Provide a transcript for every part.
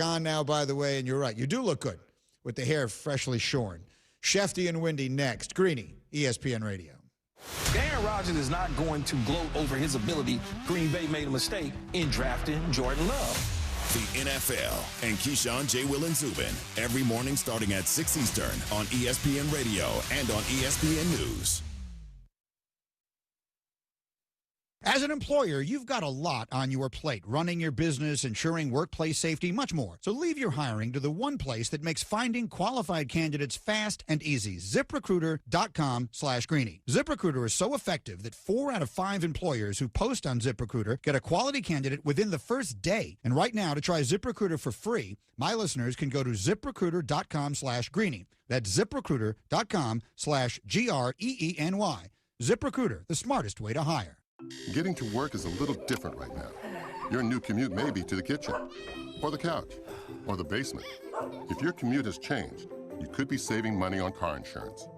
back on now, by the way, and you're right. You do look good with the hair freshly shorn. Shefty and Windy next. Greeny, ESPN Radio. Aaron Rodgers is not going to gloat over his ability. Green Bay made a mistake in drafting Jordan Love. The NFL and Keyshawn, J. Will, and Zubin every morning starting at 6 Eastern on ESPN Radio and on ESPN News. As an employer, you've got a lot on your plate, running your business, ensuring workplace safety, much more. So leave your hiring to the one place that makes finding qualified candidates fast and easy. ZipRecruiter.com/Greeny. ZipRecruiter is so effective that 4 out of 5 employers who post on ZipRecruiter get a quality candidate within the first day. And right now, to try ZipRecruiter for free, my listeners can go to ZipRecruiter.com/Greeny. That's ZipRecruiter.com/GREENY. ZipRecruiter, the smartest way to hire. Getting to work is a little different right now. Your new commute may be to the kitchen, or the couch, or the basement. If your commute has changed, you could be saving money on car insurance.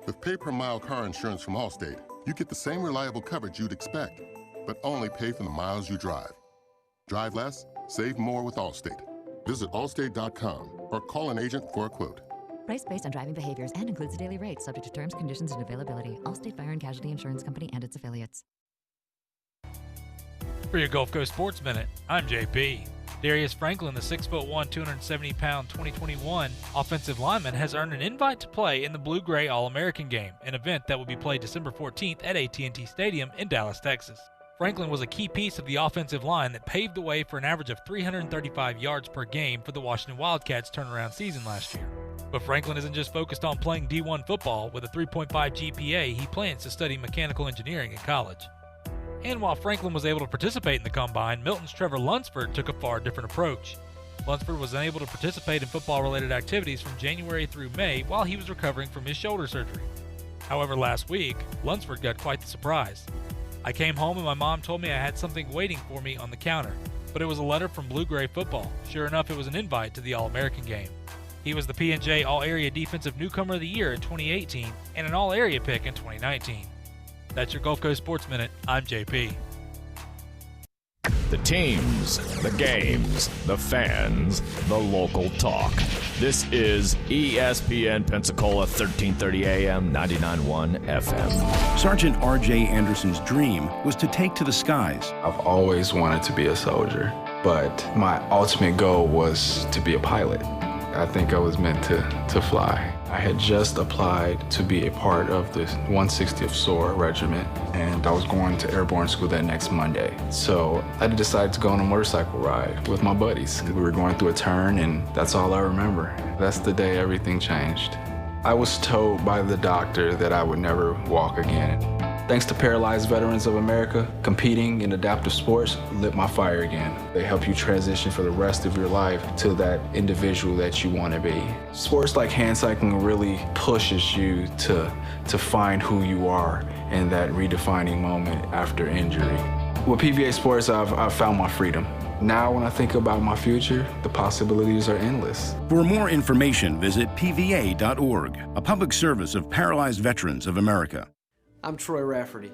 With pay-per-mile car insurance from Allstate, you get the same reliable coverage you'd expect, but only pay for the miles you drive. Drive less, save more with Allstate. Visit allstate.com or call an agent for a quote. Price based on driving behaviors and includes a daily rate, subject to terms, conditions, and availability. Allstate Fire and Casualty Insurance Company and its affiliates. For your Gulf Coast Sports Minute, I'm JP. Darius Franklin, the 6'1", 270-pound 2021 offensive lineman, has earned an invite to play in the Blue-Gray All-American Game, an event that will be played December 14th at AT&T Stadium in Dallas, Texas. Franklin was a key piece of the offensive line that paved the way for an average of 335 yards per game for the Washington Wildcats' turnaround season last year. But Franklin isn't just focused on playing D1 football. With a 3.5 GPA, he plans to study mechanical engineering in college. And while Franklin was able to participate in the Combine, Milton's Trevor Lunsford took a far different approach. Lunsford was unable to participate in football-related activities from January through May while he was recovering from his shoulder surgery. However, last week, Lunsford got quite the surprise. I came home and my mom told me I had something waiting for me on the counter, but it was a letter from Blue-Gray Football. Sure enough, it was an invite to the All-American Game. He was the P&J All-Area Defensive Newcomer of the Year in 2018 and an All-Area pick in 2019. That's your Gulf Coast Sports Minute. I'm JP. The teams, the games, the fans, the local talk. This is ESPN Pensacola 1330 AM, 99.1 FM. Sergeant R.J. Anderson's dream was to take to the skies. I've always wanted to be a soldier, but my ultimate goal was to be a pilot. I think I was meant to fly. I had just applied to be a part of the 160th SOAR Regiment, and I was going to airborne school that next Monday. So I decided to go on a motorcycle ride with my buddies. We were going through a turn, and that's all I remember. That's the day everything changed. I was told by the doctor that I would never walk again. Thanks to Paralyzed Veterans of America, competing in adaptive sports lit my fire again. They help you transition for the rest of your life to that individual that you want to be. Sports like hand cycling really pushes you to find who you are in that redefining moment after injury. With PVA Sports, I've found my freedom. Now when I think about my future, the possibilities are endless. For more information, visit pva.org, a public service of Paralyzed Veterans of America. I'm Troy Rafferty,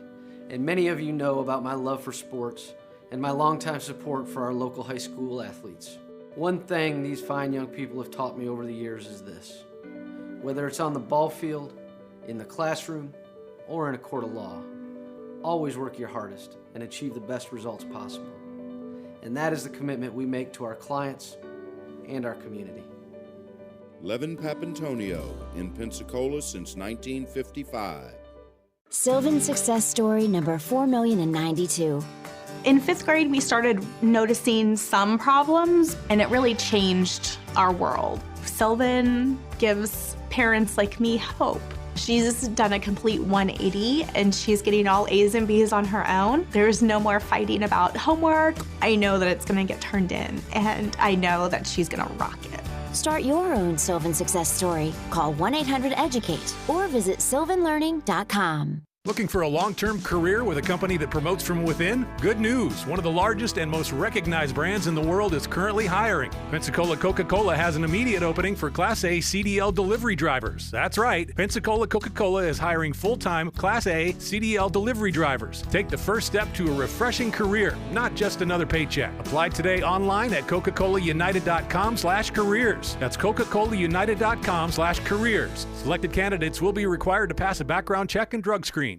and many of you know about my love for sports and my longtime support for our local high school athletes. One thing these fine young people have taught me over the years is this: whether it's on the ball field, in the classroom, or in a court of law, always work your hardest and achieve the best results possible. And that is the commitment we make to our clients and our community. Levin Papantonio in Pensacola since 1955. Sylvan success story number 4,092. In 5th grade, we started noticing some problems, and it really changed our world. Sylvan gives parents like me hope. She's done a complete 180, and she's getting all A's and B's on her own. There's no more fighting about homework. I know that it's gonna get turned in, and I know that she's gonna rock it. Start your own Sylvan success story. Call 1-800-EDUCATE or visit sylvanlearning.com. Looking for a long-term career with a company that promotes from within? Good news! One of the largest and most recognized brands in the world is currently hiring. Pensacola Coca-Cola has an immediate opening for Class A CDL delivery drivers. That's right, Pensacola Coca-Cola is hiring full-time Class A CDL delivery drivers. Take the first step to a refreshing career, not just another paycheck. Apply today online at Coca-ColaUnited.com/careers. That's Coca-ColaUnited.com/careers. Selected candidates will be required to pass a background check and drug screen.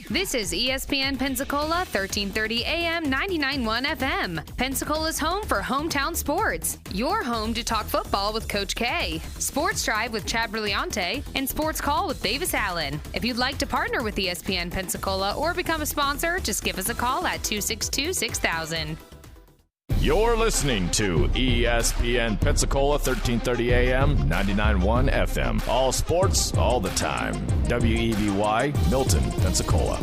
This is ESPN Pensacola 1330 AM 99.1 FM. Pensacola's home for hometown sports. Your home to talk football with Coach K. Sports Drive with Chad Brillante and Sports Call with Davis Allen. If you'd like to partner with ESPN Pensacola or become a sponsor, just give us a call at 262-6000. You're listening to ESPN Pensacola 1330 AM 99.1 FM. All sports, all the time. WEBY, Milton, Pensacola.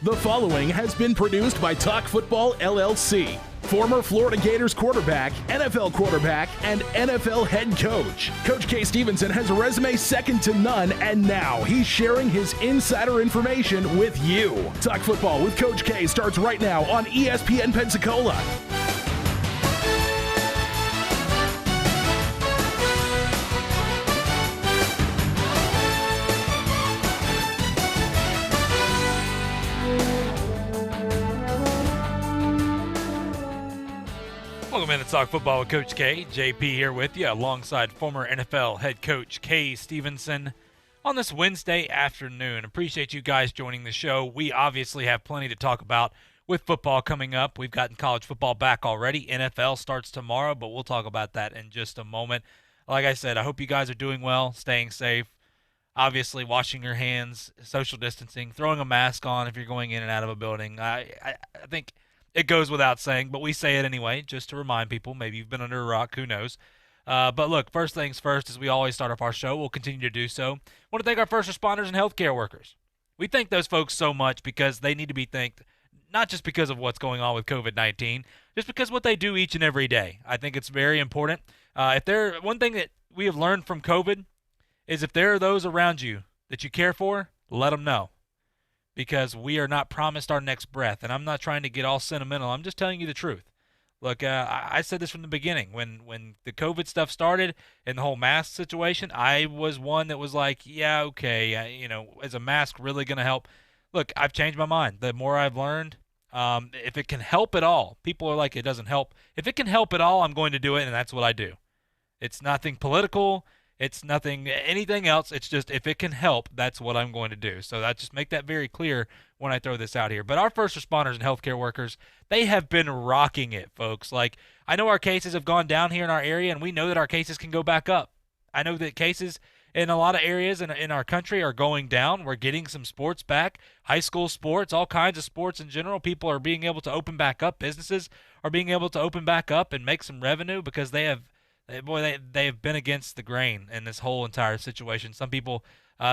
The following has been produced by Talk Football LLC. Former Florida Gators quarterback, NFL quarterback, and NFL head coach. Coach K. Stevenson has a resume second to none, and now he's sharing his insider information with you. Talk Football with Coach K starts right now on ESPN Pensacola. Welcome in to Talk Football with Coach K. JP here with you alongside former NFL head coach K. Stevenson on this Wednesday afternoon. Appreciate you guys joining the show. We obviously have plenty to talk about with football coming up. We've gotten college football back already. NFL starts tomorrow, but we'll talk about that in just a moment. Like I said, I hope you guys are doing well, staying safe, obviously washing your hands, social distancing, throwing a mask on if you're going in and out of a building. I think it goes without saying, but we say it anyway, just to remind people. Maybe you've been under a rock, who knows. But look, first things first, as we always start off our show, we'll continue to do so. I want to thank our first responders and healthcare workers. We thank those folks so much because they need to be thanked, not just because of what's going on with COVID-19, just because what they do each and every day. I think it's very important. One thing that we have learned from COVID is if there are those around you that you care for, let them know. Because we are not promised our next breath. And I'm not trying to get all sentimental. I'm just telling you the truth. Look, I said this from the beginning. When the COVID stuff started and the whole mask situation, I was one that was like, yeah, okay, is a mask really going to help? Look, I've changed my mind. The more I've learned, if it can help at all, people are like, it doesn't help. If it can help at all, I'm going to do it, and that's what I do. It's nothing political. It's nothing, anything else. It's just if it can help, that's what I'm going to do. So I just make that very clear when I throw this out here. But our first responders and healthcare workers, they have been rocking it, folks. Like, I know our cases have gone down here in our area, and we know that our cases can go back up. I know that cases in a lot of areas in our country are going down. We're getting some sports back, high school sports, all kinds of sports in general. People are being able to open back up. Businesses are being able to open back up and make some revenue because they have been against the grain in this whole entire situation. Some people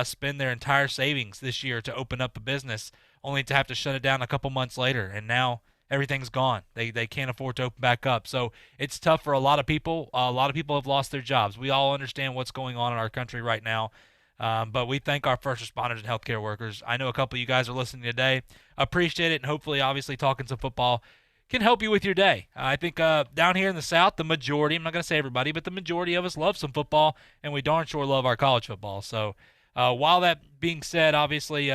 spend their entire savings this year to open up a business only to have to shut it down a couple months later, and now everything's gone. They can't afford to open back up. So it's tough for a lot of people. A lot of people have lost their jobs. We all understand what's going on in our country right now, but we thank our first responders and healthcare workers. I know a couple of you guys are listening today. Appreciate it, and hopefully, obviously, talking some football can help you with your day. I think down here in the South, the majority, I'm not going to say everybody, but the majority of us love some football, and we darn sure love our college football. So while that being said, obviously,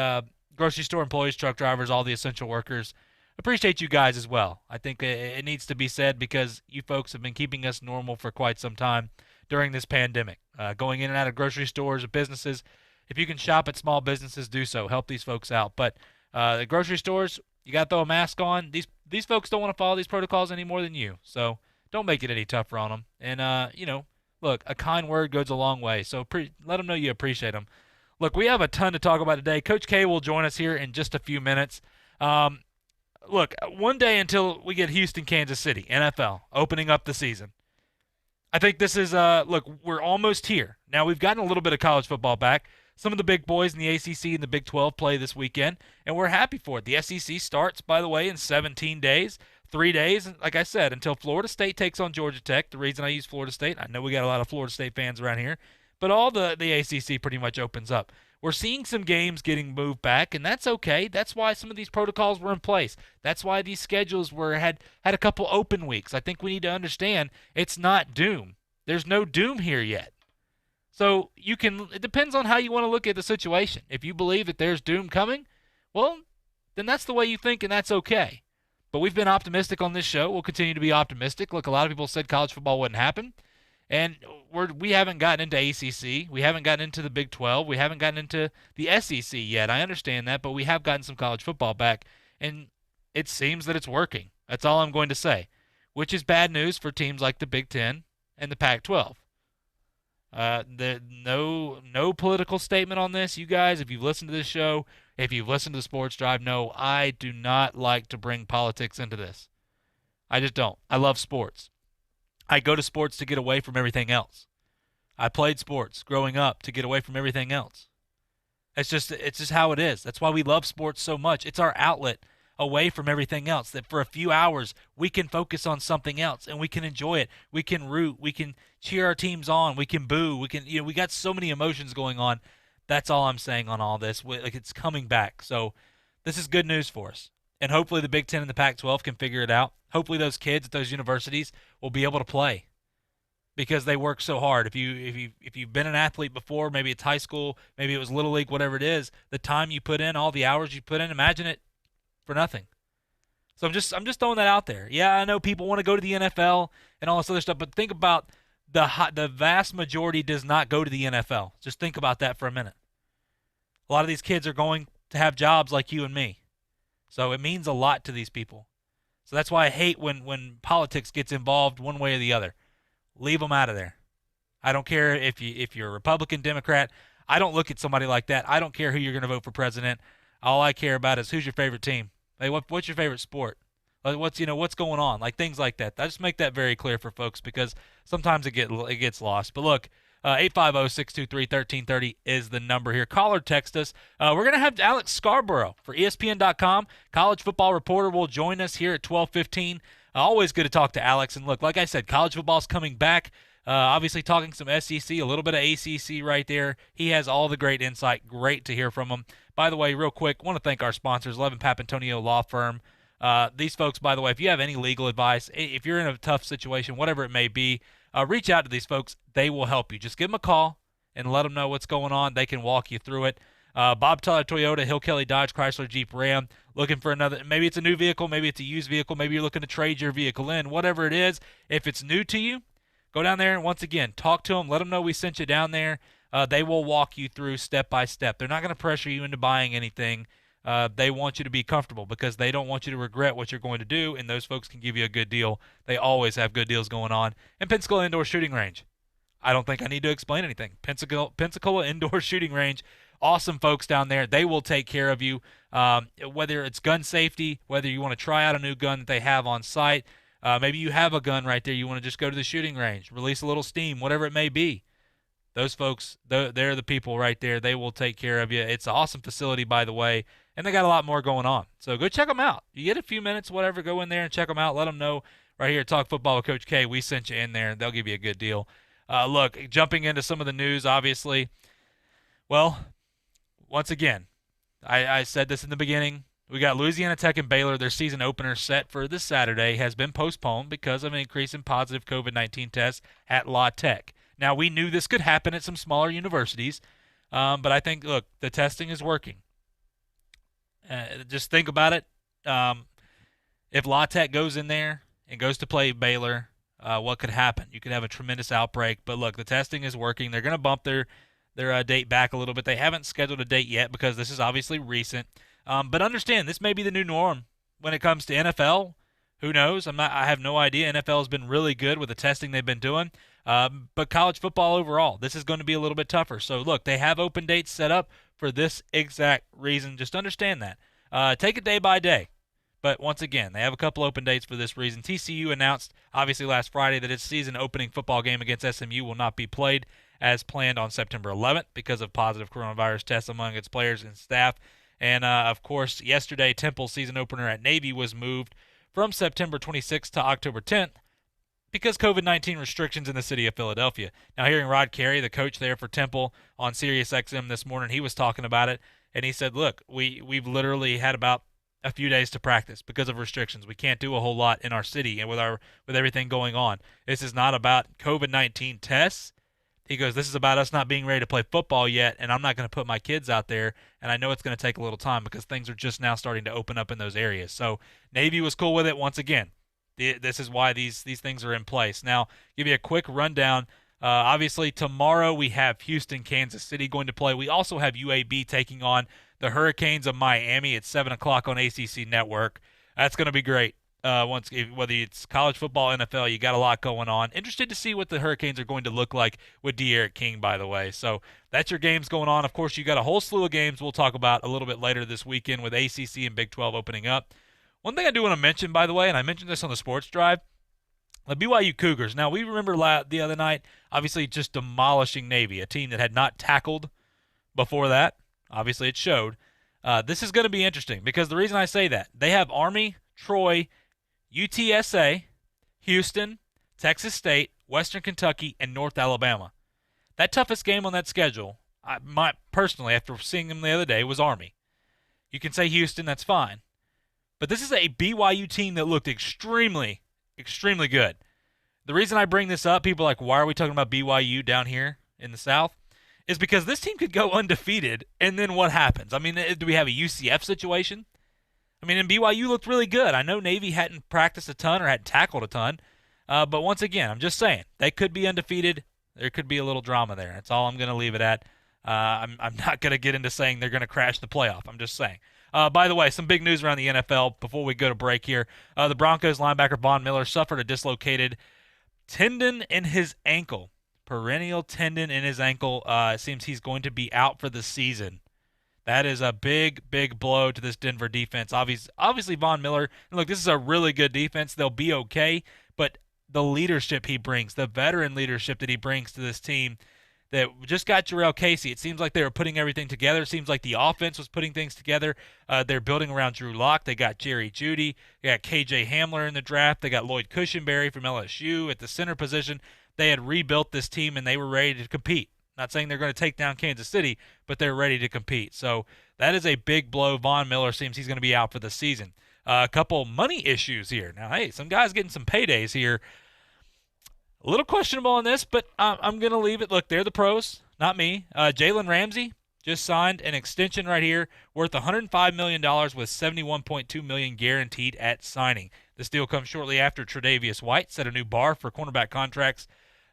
grocery store employees, truck drivers, all the essential workers, appreciate you guys as well. I think it needs to be said because you folks have been keeping us normal for quite some time during this pandemic. Going in and out of grocery stores or businesses, if you can shop at small businesses, do so. Help these folks out. But the grocery stores, you got to throw a mask on. These folks don't want to follow these protocols any more than you. So don't make it any tougher on them. And, look, a kind word goes a long way. So let them know you appreciate them. Look, we have a ton to talk about today. Coach K will join us here in just a few minutes. Look, one day until we get Houston, Kansas City, NFL, opening up the season. I think this is, look, we're almost here. Now, we've gotten a little bit of college football back. Some of the big boys in the ACC and the Big 12 play this weekend, and we're happy for it. The SEC starts, by the way, in 17 days, 3 days, like I said, until Florida State takes on Georgia Tech. The reason I use Florida State, I know we got a lot of Florida State fans around here, but all the ACC pretty much opens up. We're seeing some games getting moved back, and that's okay. That's why some of these protocols were in place. That's why these schedules had a couple open weeks. I think we need to understand it's not doom. There's no doom here yet. So it depends on how you want to look at the situation. If you believe that there's doom coming, well, then that's the way you think, and that's okay. But we've been optimistic on this show. We'll continue to be optimistic. Look, a lot of people said college football wouldn't happen. And we haven't gotten into ACC. We haven't gotten into the Big 12. We haven't gotten into the SEC yet. I understand that, but we have gotten some college football back, and it seems that it's working. That's all I'm going to say, which is bad news for teams like the Big 10 and the Pac-12. No political statement on this. You guys, if you've listened to this show, if you've listened to the Sports Drive, no, I do not like to bring politics into this. I just don't. I love sports. I go to sports to get away from everything else. I played sports growing up to get away from everything else. It's just how it is. That's why we love sports so much. It's our outlet away from everything else, that for a few hours we can focus on something else and we can enjoy it. We can root, we can cheer our teams on, we can boo, we got so many emotions going on. That's all I'm saying on all this. Like, it's coming back. So this is good news for us. And hopefully the Big Ten and the Pac-12 can figure it out. Hopefully those kids at those universities will be able to play because they work so hard. If you've been an athlete before, maybe it's high school, maybe it was Little League, whatever it is, the time you put in, all the hours you put in, imagine it for nothing. So I'm just throwing that out there. Yeah, I know people want to go to the NFL and all this other stuff, but think about the vast majority does not go to the NFL. Just think about that for a minute. A lot of these kids are going to have jobs like you and me. So it means a lot to these people. So that's why I hate when politics gets involved one way or the other. Leave them out of there. I don't care if you're a Republican, Democrat. I don't look at somebody like that. I don't care who you're going to vote for president. All I care about is who's your favorite team. Like, what's your favorite sport? Like, what's going on? Like, things like that. I just make that very clear for folks because sometimes it gets lost. But look, 850-623-1330 is the number here. Call or text us. We're going to have Alex Scarborough for ESPN.com. College football reporter will join us here at 12:15. Always good to talk to Alex. And look, like I said, college football's coming back. Obviously talking some SEC, a little bit of ACC right there. He has all the great insight. Great to hear from him. By the way, real quick, want to thank our sponsors, 11 Papantonio Law Firm. These folks, by the way, if you have any legal advice, if you're in a tough situation, whatever it may be, reach out to these folks. They will help you. Just give them a call and let them know what's going on. They can walk you through it. Bob Teller Toyota, Hill Kelly Dodge, Chrysler Jeep Ram, looking for another, maybe it's a new vehicle, maybe it's a used vehicle, maybe you're looking to trade your vehicle in, whatever it is. If it's new to you, go down there and once again, talk to them, let them know we sent you down there. They will walk you through step by step. They're not going to pressure you into buying anything. They want you to be comfortable because they don't want you to regret what you're going to do, and those folks can give you a good deal. They always have good deals going on. And Pensacola Indoor Shooting Range. I don't think I need to explain anything. Pensacola Indoor Shooting Range, awesome folks down there. They will take care of you, whether it's gun safety, whether you want to try out a new gun that they have on site. Maybe you have a gun right there. You want to just go to the shooting range, release a little steam, whatever it may be. Those folks, they're the people right there. They will take care of you. It's an awesome facility, by the way, and they got a lot more going on. So go check them out. You get a few minutes, whatever, go in there and check them out. Let them know right here at Talk Football with Coach K, we sent you in there. They'll give you a good deal. Look, jumping into some of the news, obviously, well, once again, I said this in the beginning. We got Louisiana Tech and Baylor. Their season opener set for this Saturday has been postponed because of an increase in positive COVID-19 tests at La Tech. Now, we knew this could happen at some smaller universities, but I think, look, the testing is working. Just think about it. If La Tech goes in there and goes to play Baylor, what could happen? You could have a tremendous outbreak. But, look, the testing is working. They're going to bump their date back a little bit. They haven't scheduled a date yet because this is obviously recent. But understand, this may be the new norm when it comes to NFL. Who knows? I have no idea. NFL has been really good with the testing they've been doing. But college football overall, this is going to be a little bit tougher. So, look, they have open dates set up for this exact reason. Just understand that. Take it day by day. But once again, they have a couple open dates for this reason. TCU announced, obviously, last Friday that its season-opening football game against SMU will not be played as planned on September 11th because of positive coronavirus tests among its players and staff. And, of course, yesterday, Temple's season opener at Navy was moved from September 26th to October 10th because COVID-19 restrictions in the city of Philadelphia. Now, hearing Rod Carey, the coach there for Temple, on SiriusXM this morning, he was talking about it, and he said, look, we've literally had about a few days to practice because of restrictions. We can't do a whole lot in our city and with everything going on. This is not about COVID-19 tests. He goes, this is about us not being ready to play football yet, and I'm not going to put my kids out there, and I know it's going to take a little time because things are just now starting to open up in those areas. So Navy was cool with it once again. This is why these things are in place. Now, give you a quick rundown. Obviously, tomorrow we have Houston, Kansas City going to play. We also have UAB taking on the Hurricanes of Miami at 7 o'clock on ACC Network. That's going to be great. Whether it's college football, NFL, you got a lot going on. Interested to see what the Hurricanes are going to look like with De'Aaron King, by the way. So that's your games going on. Of course, you got a whole slew of games we'll talk about a little bit later this weekend with ACC and Big 12 opening up. One thing I do want to mention, by the way, and I mentioned this on the Sports Drive, the BYU Cougars. Now, we remember the other night, obviously just demolishing Navy, a team that had not tackled before that. Obviously, it showed. This is going to be interesting because the reason I say that, they have Army, Troy, UTSA, Houston, Texas State, Western Kentucky, and North Alabama. That toughest game on that schedule, personally, after seeing them the other day, was Army. You can say Houston, that's fine. But this is a BYU team that looked extremely, extremely good. The reason I bring this up, people are like, why are we talking about BYU down here in the South? Is because this team could go undefeated, and then what happens? I mean, do we have a UCF situation? I mean, and BYU looked really good. I know Navy hadn't practiced a ton or hadn't tackled a ton, but once again, I'm just saying, they could be undefeated. There could be a little drama there. That's all I'm going to leave it at. I'm not going to get into saying they're going to crash the playoff. I'm just saying. By the way, some big news around the NFL before we go to break here. The Broncos linebacker Von Miller suffered a dislocated tendon in his ankle. Perennial tendon in his ankle. It seems he's going to be out for the season. That is a big, big blow to this Denver defense. Obviously, Von Miller, and look, this is a really good defense. They'll be okay, but the leadership he brings, the veteran leadership that he brings to this team that just got Jarrell Casey, it seems like they were putting everything together. It seems like the offense was putting things together. They're building around Drew Lock. They got Jerry Jeudy. They got KJ Hamler in the draft. They got Lloyd Cushenberry from LSU at the center position. They had rebuilt this team, and they were ready to compete. Not saying they're going to take down Kansas City, but they're ready to compete. So that is a big blow. Von Miller seems he's going to be out for the season. A couple money issues here. Now, hey, some guys getting some paydays here. A little questionable on this, but I'm going to leave it. Look, they're the pros, not me. Jalen Ramsey just signed an extension right here worth $105 million with $71.2 million guaranteed at signing. This deal comes shortly after Tre'Davious White set a new bar for cornerback contracts.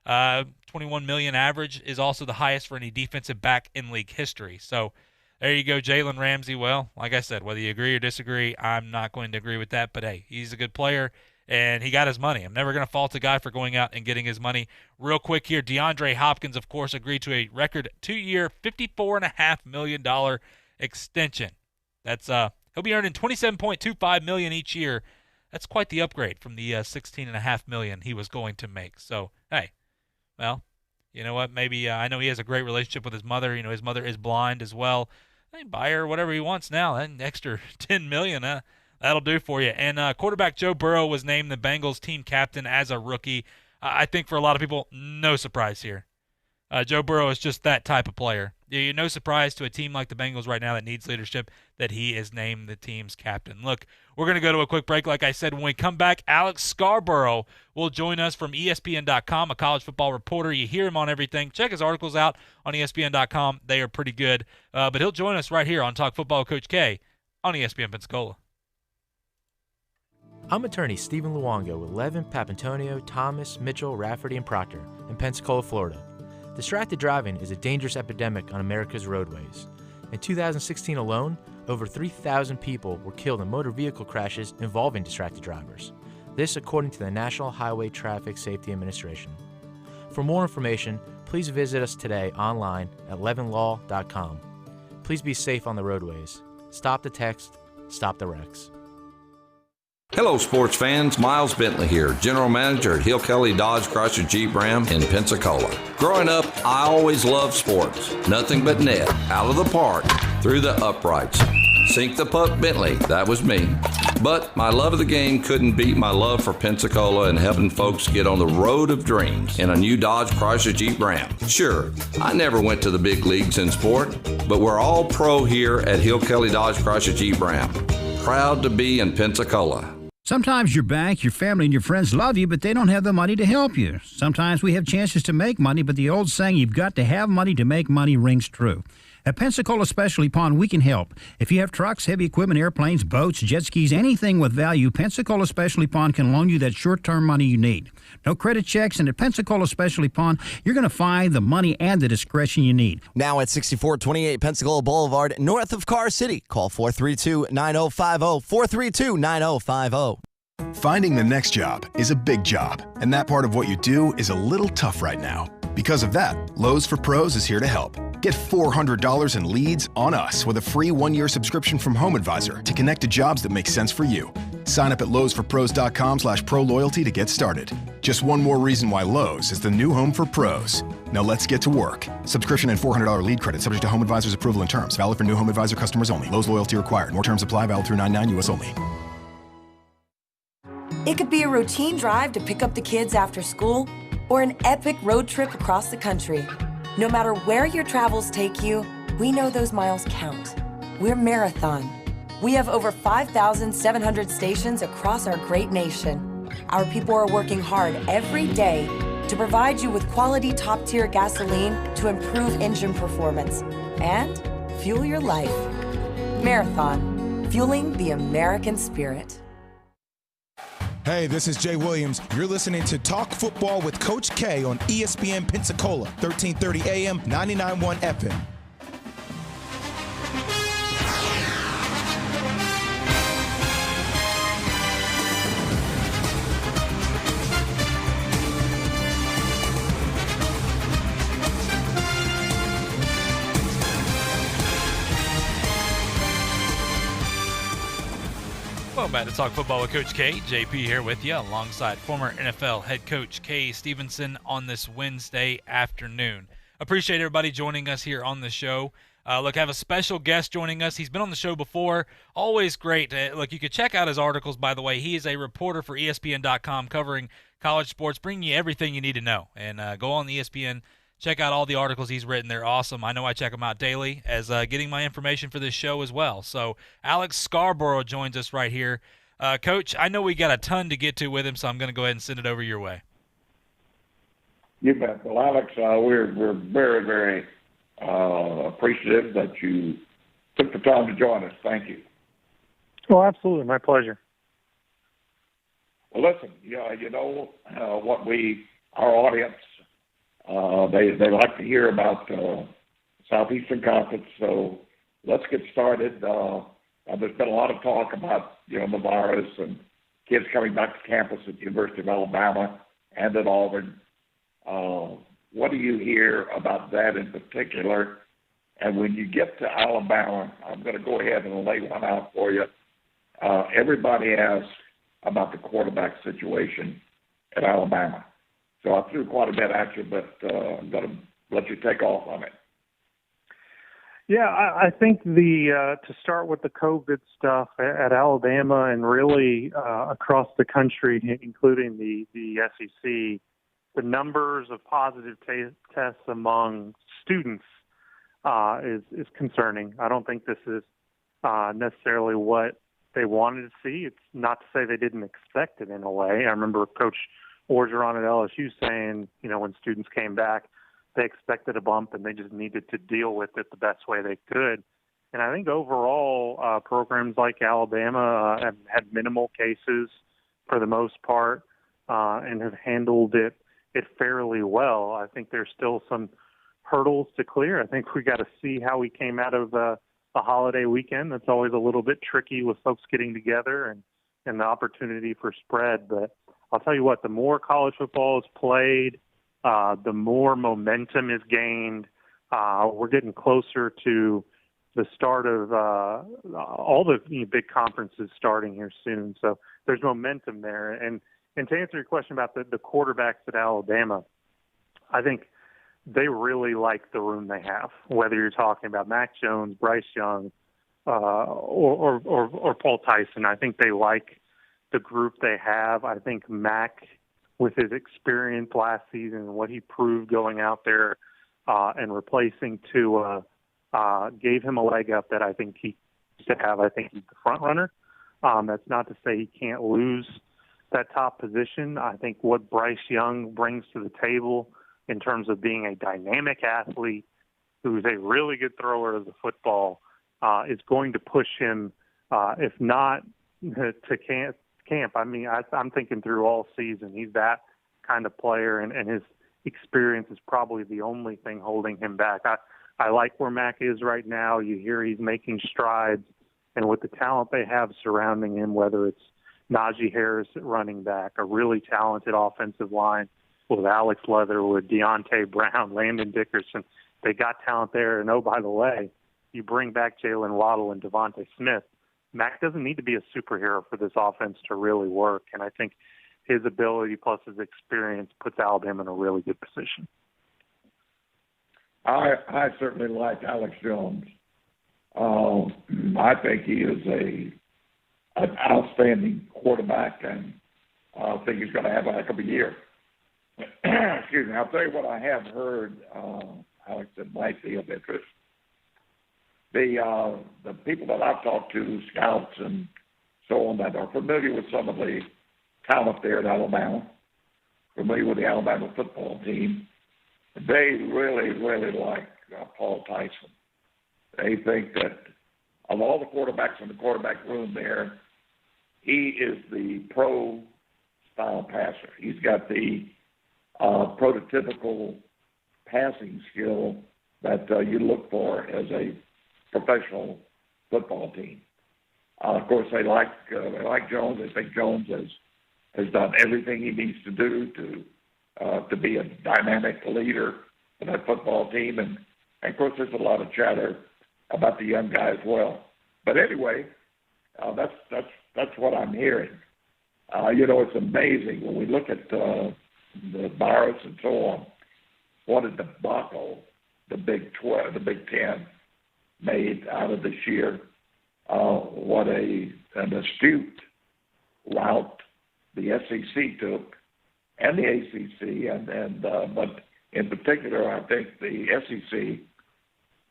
$21 million average is also the highest for any defensive back in league history. So there you go, Jalen Ramsey. Well, like I said, whether you agree or disagree, I'm not going to agree with that. But, hey, he's a good player, and he got his money. I'm never going to fault a guy for going out and getting his money. Real quick here, DeAndre Hopkins, of course, agreed to a record 2-year, $54.5 million extension. That's he'll be earning $27.25 million each year. That's quite the upgrade from the $16.5 million he was going to make. So, hey. Well, you know what? Maybe I know he has a great relationship with his mother. You know, his mother is blind as well. Hey, buy her whatever he wants now. That extra $10 million, that'll do for you. And quarterback Joe Burrow was named the Bengals team captain as a rookie. I think for a lot of people, no surprise here. Joe Burrow is just that type of player. You're no surprise to a team like the Bengals right now that needs leadership that he is named the team's captain. Look, we're going to go to a quick break. Like I said, when we come back, Alex Scarborough will join us from ESPN.com, a college football reporter. You hear him on everything. Check his articles out on ESPN.com. They are pretty good. But he'll join us right here on Talk Football with Coach K on ESPN Pensacola. I'm attorney Stephen Luongo with Levin, Papantonio, Thomas, Mitchell, Rafferty, and Proctor in Pensacola, Florida. Distracted driving is a dangerous epidemic on America's roadways. In 2016 alone, over 3,000 people were killed in motor vehicle crashes involving distracted drivers. This according to the National Highway Traffic Safety Administration. For more information, please visit us today online at levinlaw.com. Please be safe on the roadways. Stop the text, stop the wrecks. Hello, sports fans. Miles Bentley here, General Manager at Hill Kelly Dodge Chrysler Jeep Ram in Pensacola. Growing up, I always loved sports. Nothing but net, out of the park, through the uprights. Sink the puck Bentley, that was me. But my love of the game couldn't beat my love for Pensacola and helping folks get on the road of dreams in a new Dodge Chrysler Jeep Ram. Sure, I never went to the big leagues in sport, but we're all pro here at Hill Kelly Dodge Chrysler Jeep Ram. Proud to be in Pensacola. Sometimes your bank, your family, and your friends love you, but they don't have the money to help you. Sometimes we have chances to make money, but the old saying, you've got to have money to make money, rings true. At Pensacola Specialty Pond, we can help. If you have trucks, heavy equipment, airplanes, boats, jet skis, anything with value, Pensacola Specialty Pond can loan you that short-term money you need. No credit checks, and at Pensacola Specialty Pond, you're going to find the money and the discretion you need. Now at 6428 Pensacola Boulevard, north of Car City. Call 432-9050, 432-9050. Finding the next job is a big job, and that part of what you do is a little tough right now. Because of that, Lowe's for Pros is here to help. Get $400 in leads on us with a free 1-year subscription from HomeAdvisor to connect to jobs that make sense for you. Sign up at lowesforpros.com/pro-loyalty to get started. Just one more reason why Lowe's is the new home for pros. Now let's get to work. Subscription and $400 lead credit subject to HomeAdvisor's approval and terms. Valid for new HomeAdvisor customers only. Lowe's loyalty required. More terms apply. Valid through 9/9 U.S. only. It could be a routine drive to pick up the kids after school or an epic road trip across the country. No matter where your travels take you, we know those miles count. We're Marathon. We have over 5,700 stations across our great nation. Our people are working hard every day to provide you with quality top-tier gasoline to improve engine performance and fuel your life. Marathon, fueling the American spirit. Hey, this is Jay Williams. You're listening to Talk Football with Coach K on ESPN Pensacola, 1330 AM, 99.1 FM. Welcome back to Talk Football with Coach K. JP here with you alongside former NFL head coach Kay Stevenson on this Wednesday afternoon. Appreciate everybody joining us here on the show. Look, I have a special guest joining us. He's been on the show before. Always great. Look, you can check out his articles, by the way. He is a reporter for ESPN.com covering college sports, bringing you everything you need to know. And go on the ESPN. Check out all the articles he's written. They're awesome. I know I check them out daily as getting my information for this show as well. So Alex Scarborough joins us right here. Coach, I know we got a ton to get to with him, so I'm going to go ahead and send it over your way. You bet. Well, Alex, we're very, very appreciative that you took the time to join us. Thank you. Oh, absolutely. My pleasure. Well, listen, what our audience, they like to hear about Southeastern Conference, so let's get started. There's been a lot of talk about, the virus and kids coming back to campus at the University of Alabama and at Auburn. What do you hear about that in particular? And when you get to Alabama, I'm going to go ahead and lay one out for you. Everybody asks about the quarterback situation at Alabama. So I threw quite a bit at you, but I'm going to let you take off on it. Yeah, I think to start with the COVID stuff at Alabama and really across the country, including the SEC, the numbers of positive tests among students is concerning. I don't think this is necessarily what they wanted to see. It's not to say they didn't expect it in a way. I remember Coach Orgeron at LSU saying, when students came back, they expected a bump and they just needed to deal with it the best way they could. And I think overall, programs like Alabama have had minimal cases for the most part and have handled it fairly well. I think there's still some hurdles to clear. I think we got to see how we came out of the holiday weekend. That's always a little bit tricky with folks getting together and the opportunity for spread. But I'll tell you what, the more college football is played, the more momentum is gained. We're getting closer to the start of all the big conferences starting here soon. So there's momentum there. And to answer your question about the quarterbacks at Alabama, I think they really like the room they have, whether you're talking about Mac Jones, Bryce Young, or Paul Tyson. I think they like the group they have. I think Mac, with his experience last season and what he proved going out there and replacing Tua, gave him a leg up that I think he should have. I think he's the front runner. That's not to say he can't lose that top position. I think what Bryce Young brings to the table in terms of being a dynamic athlete who's a really good thrower of the football is going to push him, if not to camp. I mean, I'm thinking through all season. He's that kind of player, and his experience is probably the only thing holding him back. I like where Mac is right now. You hear he's making strides, and with the talent they have surrounding him, whether it's Najee Harris at running back, a really talented offensive line with Alex Leatherwood, Deontay Brown, Landon Dickerson, they got talent there. And, oh, by the way, you bring back Jalen Waddle and Devontae Smith, Mac doesn't need to be a superhero for this offense to really work. And I think his ability plus his experience puts Alabama in a really good position. I certainly like Alex Jones. I think he is an outstanding quarterback, and I think he's going to have a heck of a year. Excuse me. I'll tell you what I have heard, Alex, that might be of interest. The people that I've talked to, scouts and so on, that are familiar with some of the talent there at Alabama, familiar with the Alabama football team, they really, really like Paul Tyson. They think that of all the quarterbacks in the quarterback room there, he is the pro-style passer. He's got the prototypical passing skill that you look for as a professional football team. Of course, they like Jones. They think Jones has done everything he needs to do to be a dynamic leader in that football team. And of course, there's a lot of chatter about the young guy as well. But anyway, that's what I'm hearing. It's amazing when we look at the virus and so on. What a debacle the Big 12, the Big Ten made out of this year. What an astute route the SEC took, and the ACC, but in particular, I think the SEC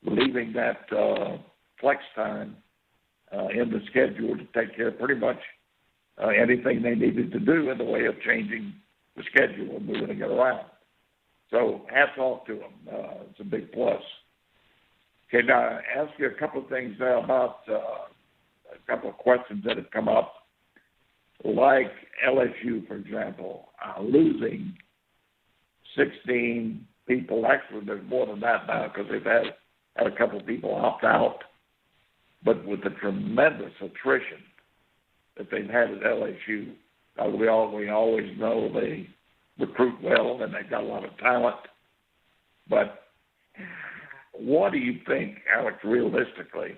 leaving that flex time in the schedule to take care of pretty much anything they needed to do in the way of changing the schedule and moving it around. So hats off to them. It's a big plus. Can I ask you a couple of things now about a couple of questions that have come up, like LSU, for example, losing 16 people. Actually, there's more than that now because they've had a couple of people opt out. But with the tremendous attrition that they've had at LSU, we always know they recruit well and they've got a lot of talent. But what do you think, Alex, realistically?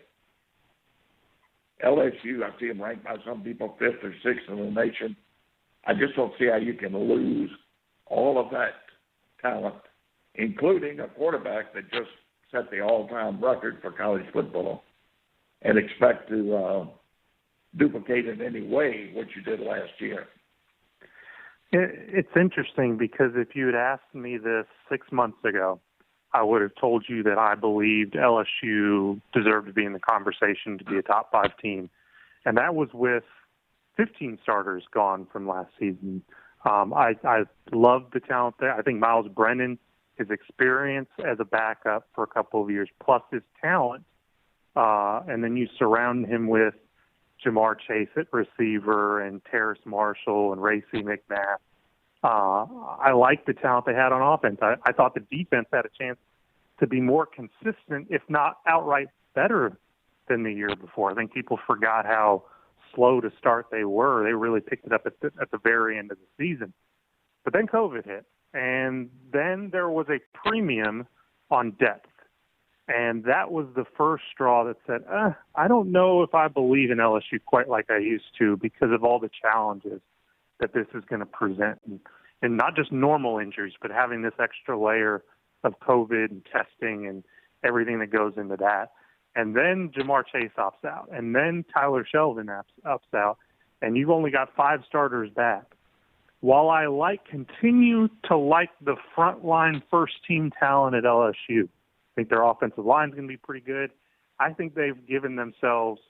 LSU, I see them ranked by some people 5th or 6th in the nation. I just don't see how you can lose all of that talent, including a quarterback that just set the all-time record for college football, and expect to duplicate in any way what you did last year. It's interesting because if you had asked me this 6 months ago, I would have told you that I believed LSU deserved to be in the conversation to be a top 5 team. And that was with 15 starters gone from last season. I love the talent there. I think Miles Brennan, his experience as a backup for a couple of years, plus his talent, and then you surround him with Jamar Chase at receiver and Terrace Marshall and Racey McMath. I like the talent they had on offense. I thought the defense had a chance to be more consistent, if not outright better than the year before. I think people forgot how slow to start they were. They really picked it up at the very end of the season. But then COVID hit, and then there was a premium on depth. And that was the first straw that said, I don't know if I believe in LSU quite like I used to because of all the challenges that this is going to present. And not just normal injuries, but having this extra layer of COVID and testing and everything that goes into that. and then Jamar Chase opts out, and then Tyler Shelvin opts out, and you've only got 5 starters back. While I continue to like the frontline first-team talent at LSU, I think their offensive line is going to be pretty good. I think they've given themselves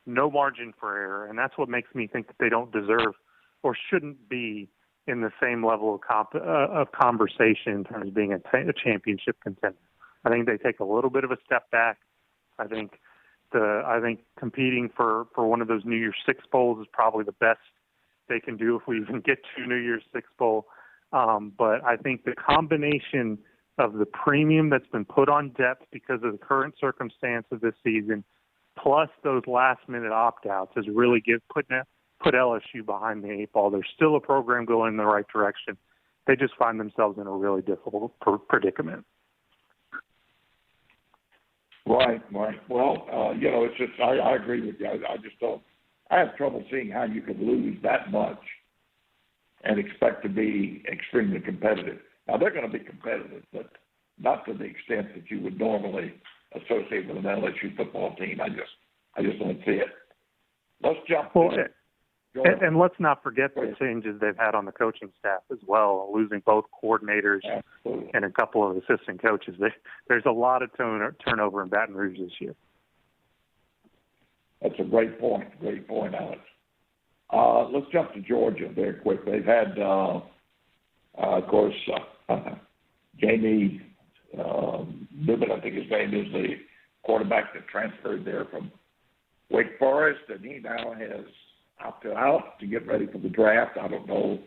no margin for error, and that's what makes me think that they don't deserve or shouldn't be in the same level of conversation in terms of being a championship contender. I think they take a little bit of a step back. I think competing for one of those New Year's Six bowls is probably the best they can do if we even get to New Year's Six bowl. But I think the combination of the premium that's been put on depth because of the current circumstance of this season, plus those last-minute opt-outs, has really put LSU behind the 8 ball. There's still a program going in the right direction. They just find themselves in a really difficult predicament. Right. Well, it's just I agree with you. I just don't. I have trouble seeing how you could lose that much and expect to be extremely competitive. Now they're going to be competitive, but not to the extent that you would normally associate with an LSU football team. I just don't see it. Let's jump. And let's not forget the changes they've had on the coaching staff as well, losing both coordinators and a couple of assistant coaches. There's a lot of turnover in Baton Rouge this year. That's a great point. Great point, Alex. Let's jump to Georgia very quick. They've had, of course, Jamie Newman, I think his name is, the quarterback that transferred there from Wake Forest, and he now has opted out to get ready for the draft. I don't know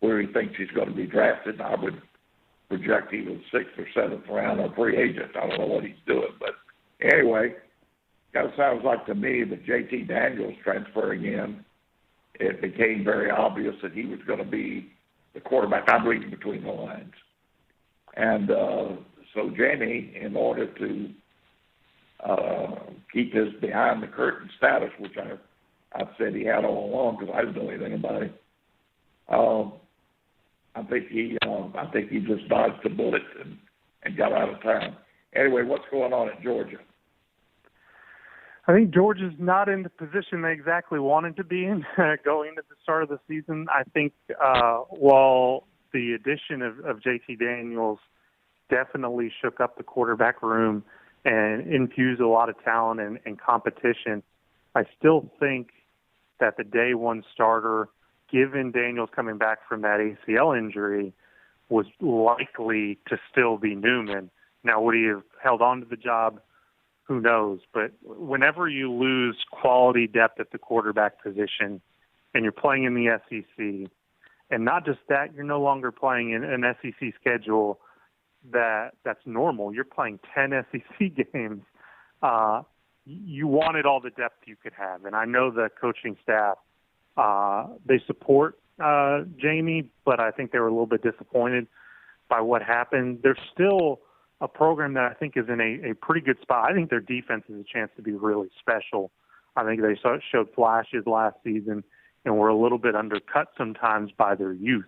where he thinks he's going to be drafted. I would project he was 6th or 7th round or free agent. I don't know what he's doing. But anyway, kind of sounds like to me that J.T. Daniels transferring in, it became very obvious that he was going to be the quarterback. I'm reading between the lines. And so Jamie, in order to keep his behind-the-curtain status, which I've said he had all along because I didn't know anything about him, I think he just dodged a bullet and got out of town. Anyway, what's going on in Georgia? I think Georgia's not in the position they exactly wanted to be in going into the start of the season. I think while the addition of J.T. Daniels definitely shook up the quarterback room and infused a lot of talent and competition, I still think that the day one starter, given Daniels coming back from that ACL injury, was likely to still be Newman. Now, would he have held on to the job? Who knows? But whenever you lose quality depth at the quarterback position and you're playing in the SEC, and not just that, you're no longer playing in an SEC schedule that's normal. You're playing 10 SEC games. You wanted all the depth you could have. And I know the coaching staff, they support Jamie, but I think they were a little bit disappointed by what happened. There's still a program that I think is in a pretty good spot. I think their defense has a chance to be really special. I think they showed flashes last season and were a little bit undercut sometimes by their youth.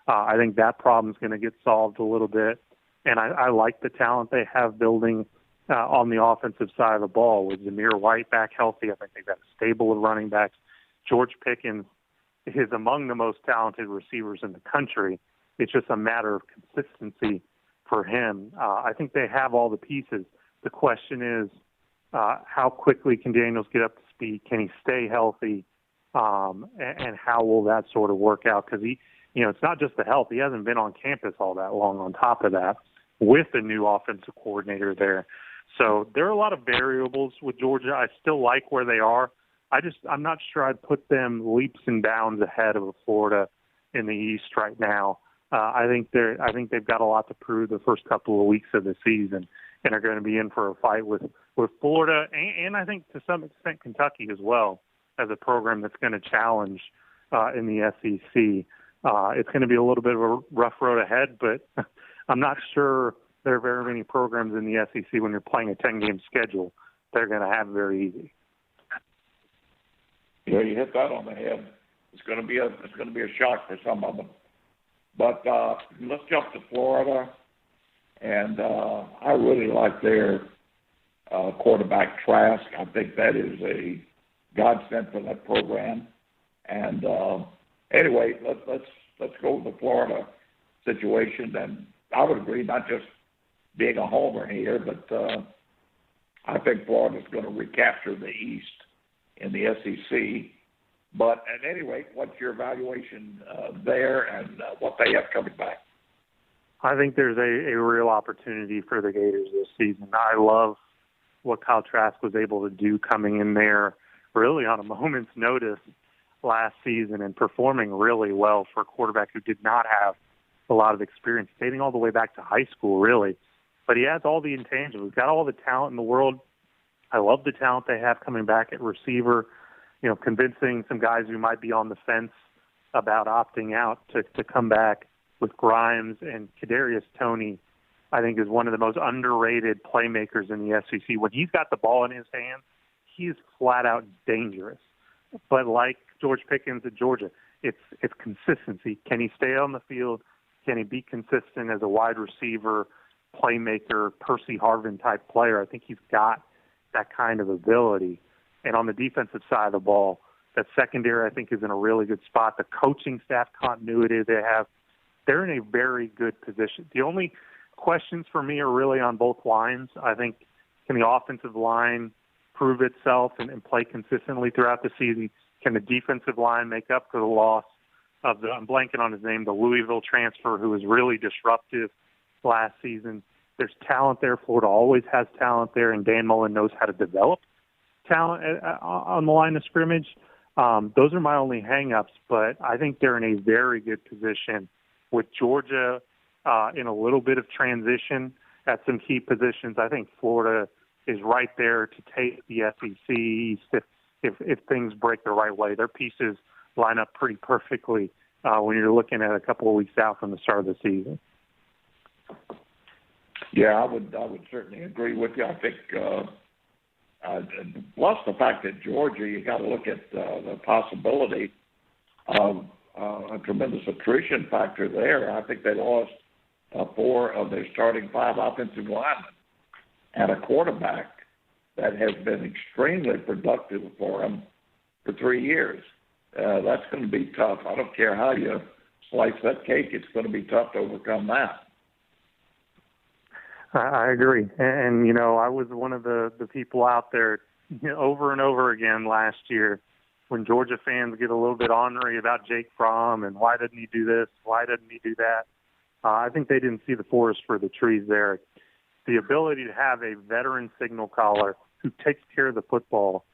I think that problem's going to get solved a little bit. And I like the talent they have building on the offensive side of the ball. With Zamir White back healthy, I think they've got a stable of running backs. George Pickens is among the most talented receivers in the country. It's just a matter of consistency for him. I think they have all the pieces. The question is, how quickly can Daniels get up to speed? Can he stay healthy? And how will that sort of work out? Because it's not just the health. He hasn't been on campus all that long on top of that with the new offensive coordinator there. So there are a lot of variables with Georgia. I still like where they are. I'm not sure I'd put them leaps and bounds ahead of Florida in the East right now. I think they've got a lot to prove the first couple of weeks of the season, and are going to be in for a fight with Florida, and I think to some extent Kentucky as well, as a program that's going to challenge in the SEC. It's going to be a little bit of a rough road ahead, but I'm not sure there are very many programs in the SEC when you're playing a 10-game schedule they're going to have very easy. Yeah, you hit that on the head. It's going to be a shock for some of them. But let's jump to Florida, and I really like their quarterback Trask. I think that is a godsend for that program. And anyway, let's go to the Florida situation. And I would agree, not just being a homer here, but I think Florida's going to recapture the East in the SEC. But at any rate, what's your evaluation there and what they have coming back? I think there's a real opportunity for the Gators this season. I love what Kyle Trask was able to do coming in there really on a moment's notice last season and performing really well for a quarterback who did not have a lot of experience, dating all the way back to high school, really. But he has all the intangibles. He's got all the talent in the world. I love the talent they have coming back at receiver, convincing some guys who might be on the fence about opting out to come back with Grimes. And Kadarius Toney, I think, is one of the most underrated playmakers in the SEC. When he's got the ball in his hands, he's flat out dangerous. But like George Pickens at Georgia, it's consistency. Can he stay on the field? Can he be consistent as a wide receiver, playmaker, Percy Harvin type player? I think he's got that kind of ability. And on the defensive side of the ball, that secondary, I think, is in a really good spot. The coaching staff continuity they have, they're in a very good position. The only questions for me are really on both lines. I think, can the offensive line prove itself and play consistently throughout the season? Can the defensive line make up for the loss of I'm blanking on his name, the Louisville transfer who was really disruptive last season? There's talent there. Florida always has talent there, and Dan Mullen knows how to develop talent on the line of scrimmage. Those are my only hang-ups, but I think they're in a very good position with Georgia in a little bit of transition at some key positions. I think Florida is right there to take the SEC East if things break the right way. Their pieces line up pretty perfectly when you're looking at a couple of weeks out from the start of the season. Yeah, I would certainly agree with you. I think plus the fact that Georgia, you got to look at the possibility of a tremendous attrition factor there. I think they lost 4 of their starting 5 offensive linemen and a quarterback that has been extremely productive for them for 3 years. That's going to be tough. I don't care how you slice that cake. It's going to be tough to overcome that. I agree. And I was one of the people out there over and over again last year when Georgia fans get a little bit ornery about Jake Fromm and why didn't he do this, why didn't he do that. I think they didn't see the forest for the trees there. The ability to have a veteran signal caller who takes care of the football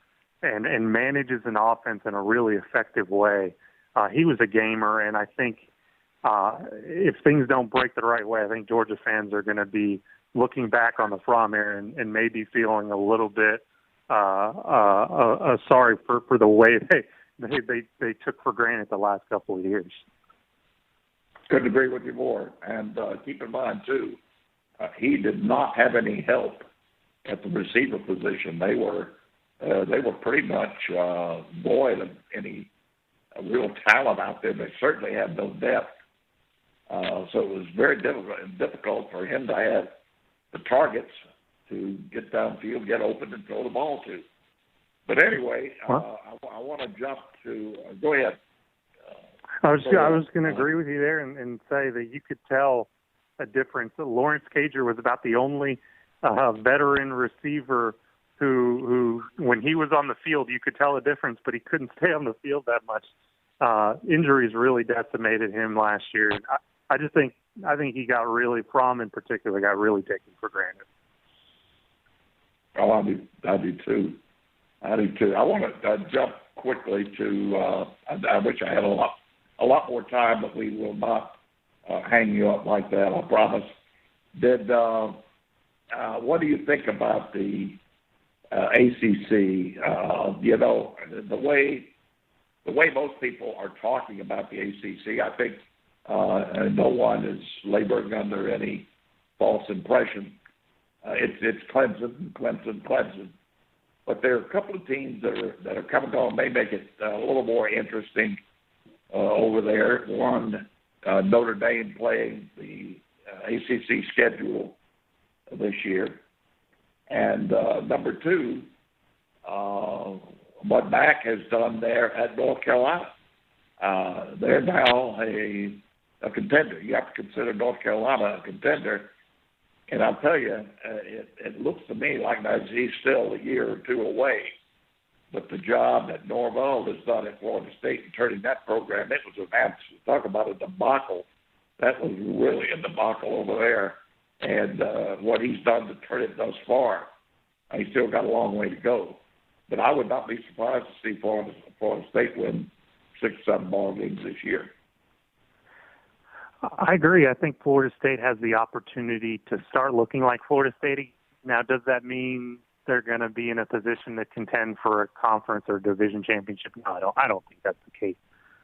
and manages an offense in a really effective way. He was a gamer, and I think if things don't break the right way, I think Georgia fans are going to be looking back on the Fromm era and maybe feeling a little bit sorry for the way they took for granted the last couple of years. Couldn't agree with you more. And keep in mind, too, he did not have any help at the receiver position. They were pretty much void of any real talent out there. They certainly had no depth. So it was very difficult for him to have the targets to get downfield, get open, and throw the ball to. But anyway, I want to jump to go ahead. I was going to agree with you there and say that you could tell a difference. Lawrence Cager was about the only veteran receiver who, when he was on the field, you could tell a difference, but he couldn't stay on the field that much. Injuries really decimated him last year. I think he got really, Fromm in particular, got really taken for granted. Oh, I do too. I want to jump quickly to. I wish I had a lot more time, but we will not hang you up like that. I promise. What do you think about the ACC? The way most people are talking about the ACC, I think no one is laboring under any false impression. It's Clemson. But there are a couple of teams that are coming on, may make it a little more interesting over there. One, Notre Dame playing the ACC schedule this year. And number two, what Mac has done there at North Carolina. They're now a contender. You have to consider North Carolina a contender. And I'll tell you, it looks to me like he's still a year or two away. But the job that Norvell has done at Florida State in turning that program, it was an absolute, talk about a debacle. That was really a debacle over there. And what he's done to turn it thus far, he's still got a long way to go. But I would not be surprised to see Florida State win 6-7 ball games this year. I agree. I think Florida State has the opportunity to start looking like Florida State. Now, does that mean they're going to be in a position to contend for a conference or division championship? No, I don't think that's the case.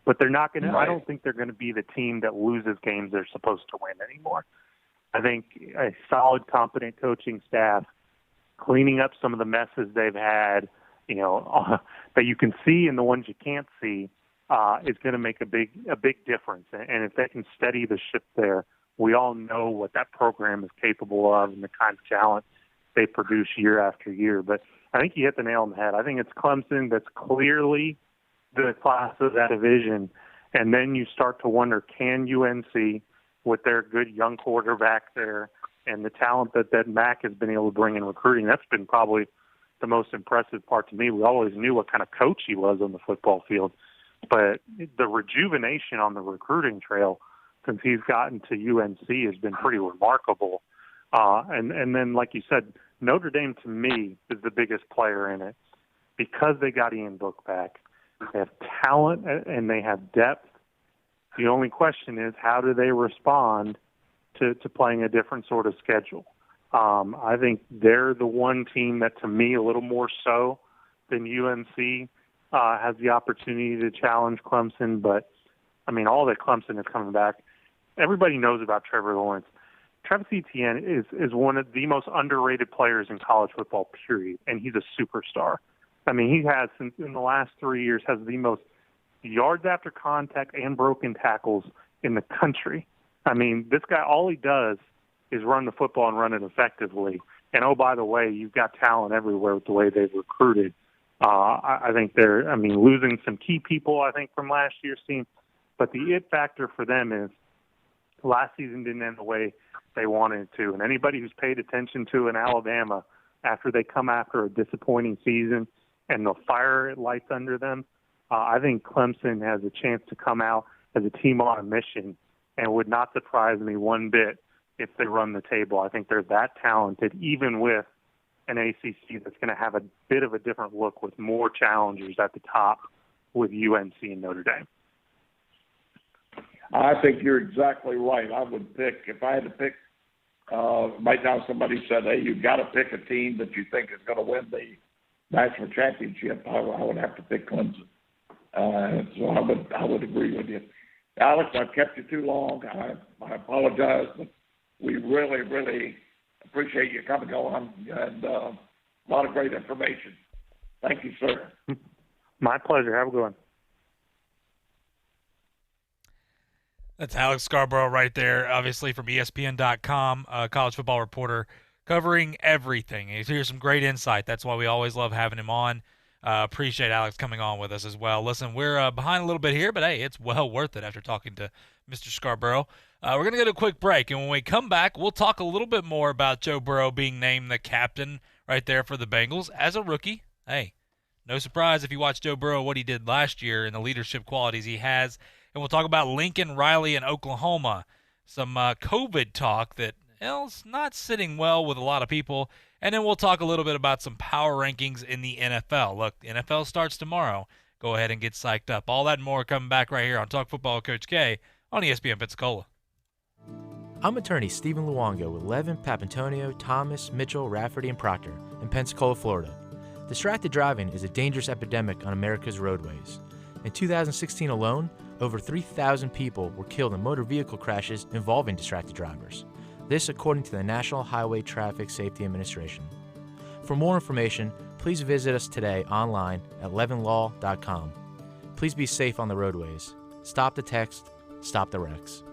But they're not going to. Right. I don't think they're going to be the team that loses games they're supposed to win anymore. I think a solid, competent coaching staff, cleaning up some of the messes they've had, that you can see and the ones you can't see, is going to make a big difference. And if they can steady the ship there, we all know what that program is capable of and the kind of talent they produce year after year. But I think you hit the nail on the head. I think it's Clemson that's clearly the class of that division. And then you start to wonder, can UNC, with their good young quarterback there and the talent that Mac has been able to bring in recruiting, that's been probably the most impressive part to me. We always knew what kind of coach he was on the football field. But the rejuvenation on the recruiting trail since he's gotten to UNC has been pretty remarkable. And then, like you said, Notre Dame, to me, is the biggest player in it because they got Ian Book back. They have talent and they have depth. The only question is, how do they respond to playing a different sort of schedule? I think they're the one team that, to me, a little more so than UNC has the opportunity to challenge Clemson. But, I mean, all that Clemson is coming back. Everybody knows about Trevor Lawrence. Travis Etienne is one of the most underrated players in college football, period, and he's a superstar. I mean, he has, in the last 3 years, has the most yards after contact and broken tackles in the country. I mean, this guy, all he does is run the football and run it effectively. And, oh, by the way, you've got talent everywhere with the way they've recruited. I think losing some key people, I think, from last year's team. But the it factor for them is last season didn't end the way they wanted it to. And anybody who's paid attention to in Alabama, after they come after a disappointing season and the fire lights under them, I think Clemson has a chance to come out as a team on a mission, and would not surprise me one bit if they run the table. I think they're that talented, even with an ACC that's going to have a bit of a different look with more challengers at the top with UNC and Notre Dame. I think you're exactly right. I would pick, if I had to pick, right now somebody said, hey, you've got to pick a team that you think is going to win the national championship. I would have to pick Clemson. So I would agree with you. Alex, I've kept you too long. I apologize, but we really, really appreciate you coming on, and a lot of great information. Thank you, sir. My pleasure. Have a good one. That's Alex Scarborough right there, obviously from ESPN.com, college football reporter, covering everything. Here's some great insight. That's why we always love having him on. Appreciate Alex coming on with us as well. Listen, we're behind a little bit here, but hey, it's well worth it after talking to Mr. Scarborough. We're going to go to a quick break, and when we come back, we'll talk a little bit more about Joe Burrow being named the captain right there for the Bengals as a rookie. Hey, no surprise if you watch Joe Burrow, what he did last year and the leadership qualities he has. And we'll talk about Lincoln Riley in Oklahoma, some COVID talk that is not sitting well with a lot of people. And then we'll talk a little bit about some power rankings in the NFL. Look, the NFL starts tomorrow. Go ahead and get psyched up. All that and more coming back right here on Talk Football with Coach K on ESPN Pensacola. I'm attorney Stephen Luongo with Levin, Papantonio, Thomas, Mitchell, Rafferty, and Proctor in Pensacola, Florida. Distracted driving is a dangerous epidemic on America's roadways. In 2016 alone, over 3,000 people were killed in motor vehicle crashes involving distracted drivers. This according to the National Highway Traffic Safety Administration. For more information, please visit us today online at levinlaw.com. Please be safe on the roadways. Stop the text. Stop the wrecks.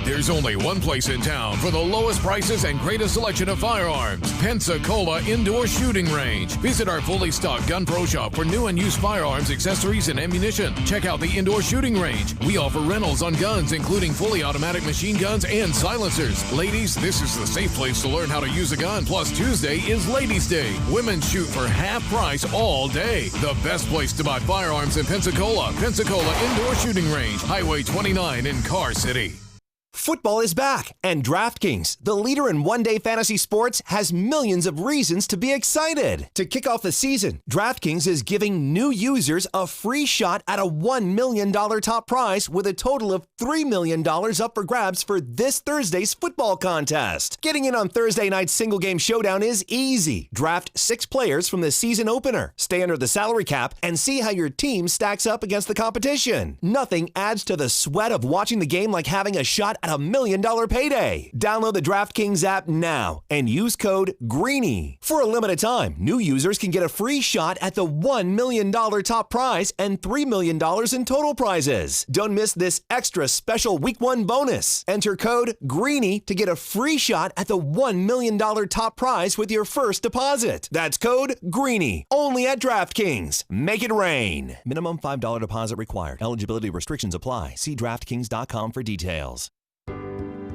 There's only one place in town for the lowest prices and greatest selection of firearms. Pensacola Indoor Shooting Range. Visit our fully stocked Gun Pro shop for new and used firearms, accessories, and ammunition. Check out the Indoor Shooting Range. We offer rentals on guns, including fully automatic machine guns and silencers. Ladies, this is the safe place to learn how to use a gun. Plus, Tuesday is Ladies' Day. Women shoot for half price all day. The best place to buy firearms in Pensacola. Pensacola Indoor Shooting Range, Highway 29 in Car City. Football is back, and DraftKings, the leader in one-day fantasy sports, has millions of reasons to be excited. To kick off the season, DraftKings is giving new users a free shot at a $1 million top prize with a total of $3 million up for grabs for this Thursday's football contest. Getting in on Thursday night's single-game showdown is easy. Draft 6 players from the season opener, stay under the salary cap, and see how your team stacks up against the competition. Nothing adds to the sweat of watching the game like having a shot at a $1 million payday. Download the DraftKings app now and use code GREENIE. For a limited time, new users can get a free shot at the $1 million top prize and $3 million in total prizes. Don't miss this extra special Week 1 bonus. Enter code GREENIE to get a free shot at the $1 million top prize with your first deposit. That's code GREENIE, only at DraftKings. Make it rain. Minimum $5 deposit required. Eligibility restrictions apply. See DraftKings.com for details.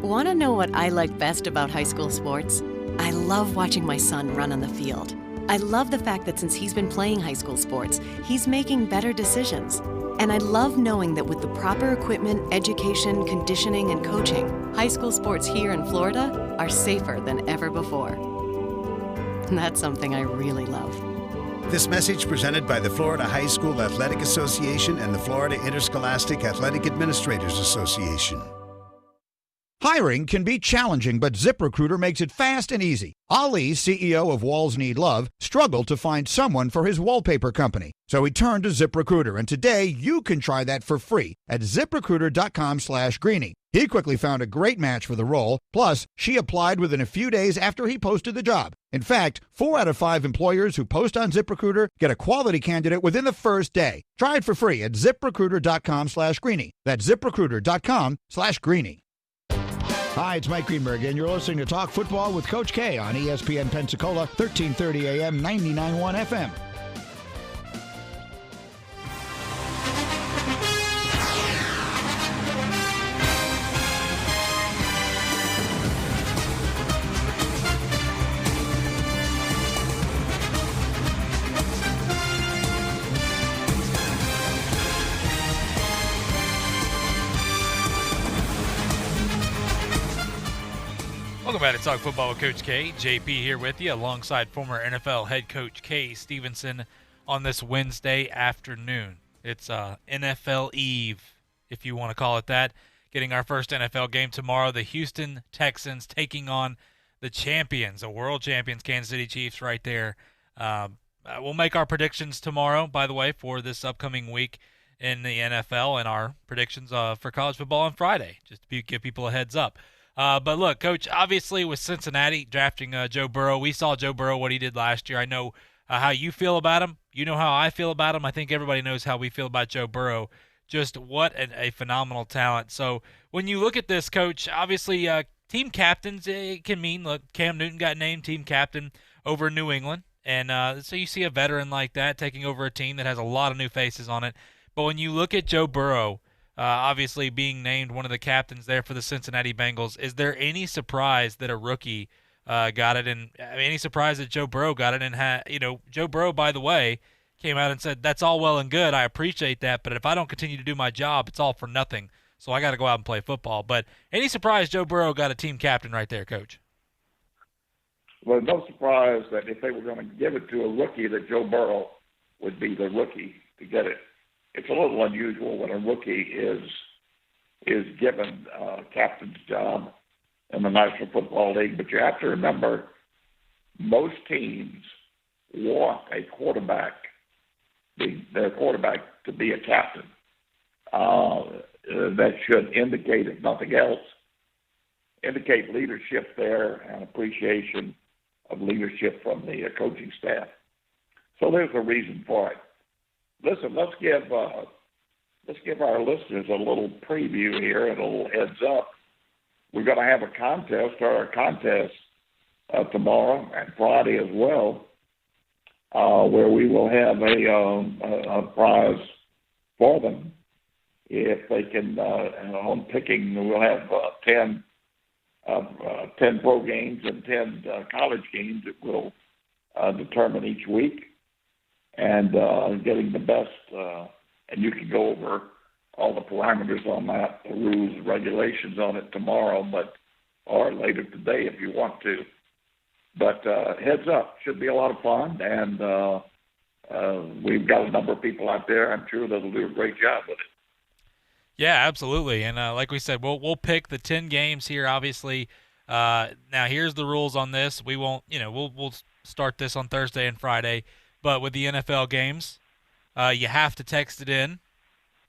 Want to know what I like best about high school sports? I love watching my son run on the field. I love the fact that since he's been playing high school sports, he's making better decisions. And I love knowing that with the proper equipment, education, conditioning, and coaching, high school sports here in Florida are safer than ever before. And that's something I really love. This message presented by the Florida High School Athletic Association and the Florida Interscholastic Athletic Administrators Association. Hiring can be challenging, but ZipRecruiter makes it fast and easy. Ali, CEO of Walls Need Love, struggled to find someone for his wallpaper company. So he turned to ZipRecruiter, and today you can try that for free at ZipRecruiter.com/Greenie. He quickly found a great match for the role, plus she applied within a few days after he posted the job. In fact, 4 out of 5 employers who post on ZipRecruiter get a quality candidate within the first day. Try it for free at ZipRecruiter.com/Greenie. That's ZipRecruiter.com/Greenie. Hi, it's Mike Greenberg, and you're listening to Talk Football with Coach K on ESPN Pensacola, 1330 AM, 99.1 FM. Welcome back to Talk Football with Coach K. JP here with you alongside former NFL head coach Kay Stevenson on this Wednesday afternoon. It's NFL Eve, if you want to call it that. Getting our first NFL game tomorrow, the Houston Texans taking on the champions, the world champions, Kansas City Chiefs right there. We'll make our predictions tomorrow, by the way, for this upcoming week in the NFL and our predictions for college football on Friday, just to give people a heads up. But look, Coach, obviously with Cincinnati drafting Joe Burrow, we saw Joe Burrow, what he did last year. I know how you feel about him. You know how I feel about him. I think everybody knows how we feel about Joe Burrow. Just what a phenomenal talent. So when you look at this, Coach, obviously team captains, it can mean, look, Cam Newton got named team captain over New England. And so you see a veteran like that taking over a team that has a lot of new faces on it. But when you look at Joe Burrow, obviously being named one of the captains there for the Cincinnati Bengals, is there any surprise that a rookie got it? And any surprise that Joe Burrow got it? And Joe Burrow, by the way, came out and said, "That's all well and good. I appreciate that, but if I don't continue to do my job, it's all for nothing. So I got to go out and play football." But any surprise Joe Burrow got a team captain right there, Coach? Well, no surprise that if they were going to give it to a rookie, that Joe Burrow would be the rookie to get it. It's a little unusual when a rookie is given a captain's job in the National Football League, but you have to remember most teams want a quarterback, their quarterback, to be a captain. That should indicate, if nothing else, indicate leadership there and appreciation of leadership from the coaching staff. So there's a reason for it. Listen, let's give our listeners a little preview here and a little heads up we're going to have a contest tomorrow and Friday as well, where we will have a prize for them if they can. On picking, we'll have 10 pro games and 10 college games that will determine each week, and getting the best. And you can go over all the parameters on that, the rules and regulations on it tomorrow, or later today if you want to. But heads up, should be a lot of fun, and we've got a number of people out there. I'm sure that'll do a great job with it. Yeah, absolutely. And like we said, we'll pick the 10 games here. Obviously, now here's the rules on this. We won't, we'll start this on Thursday and Friday, but with the NFL games, you have to text it in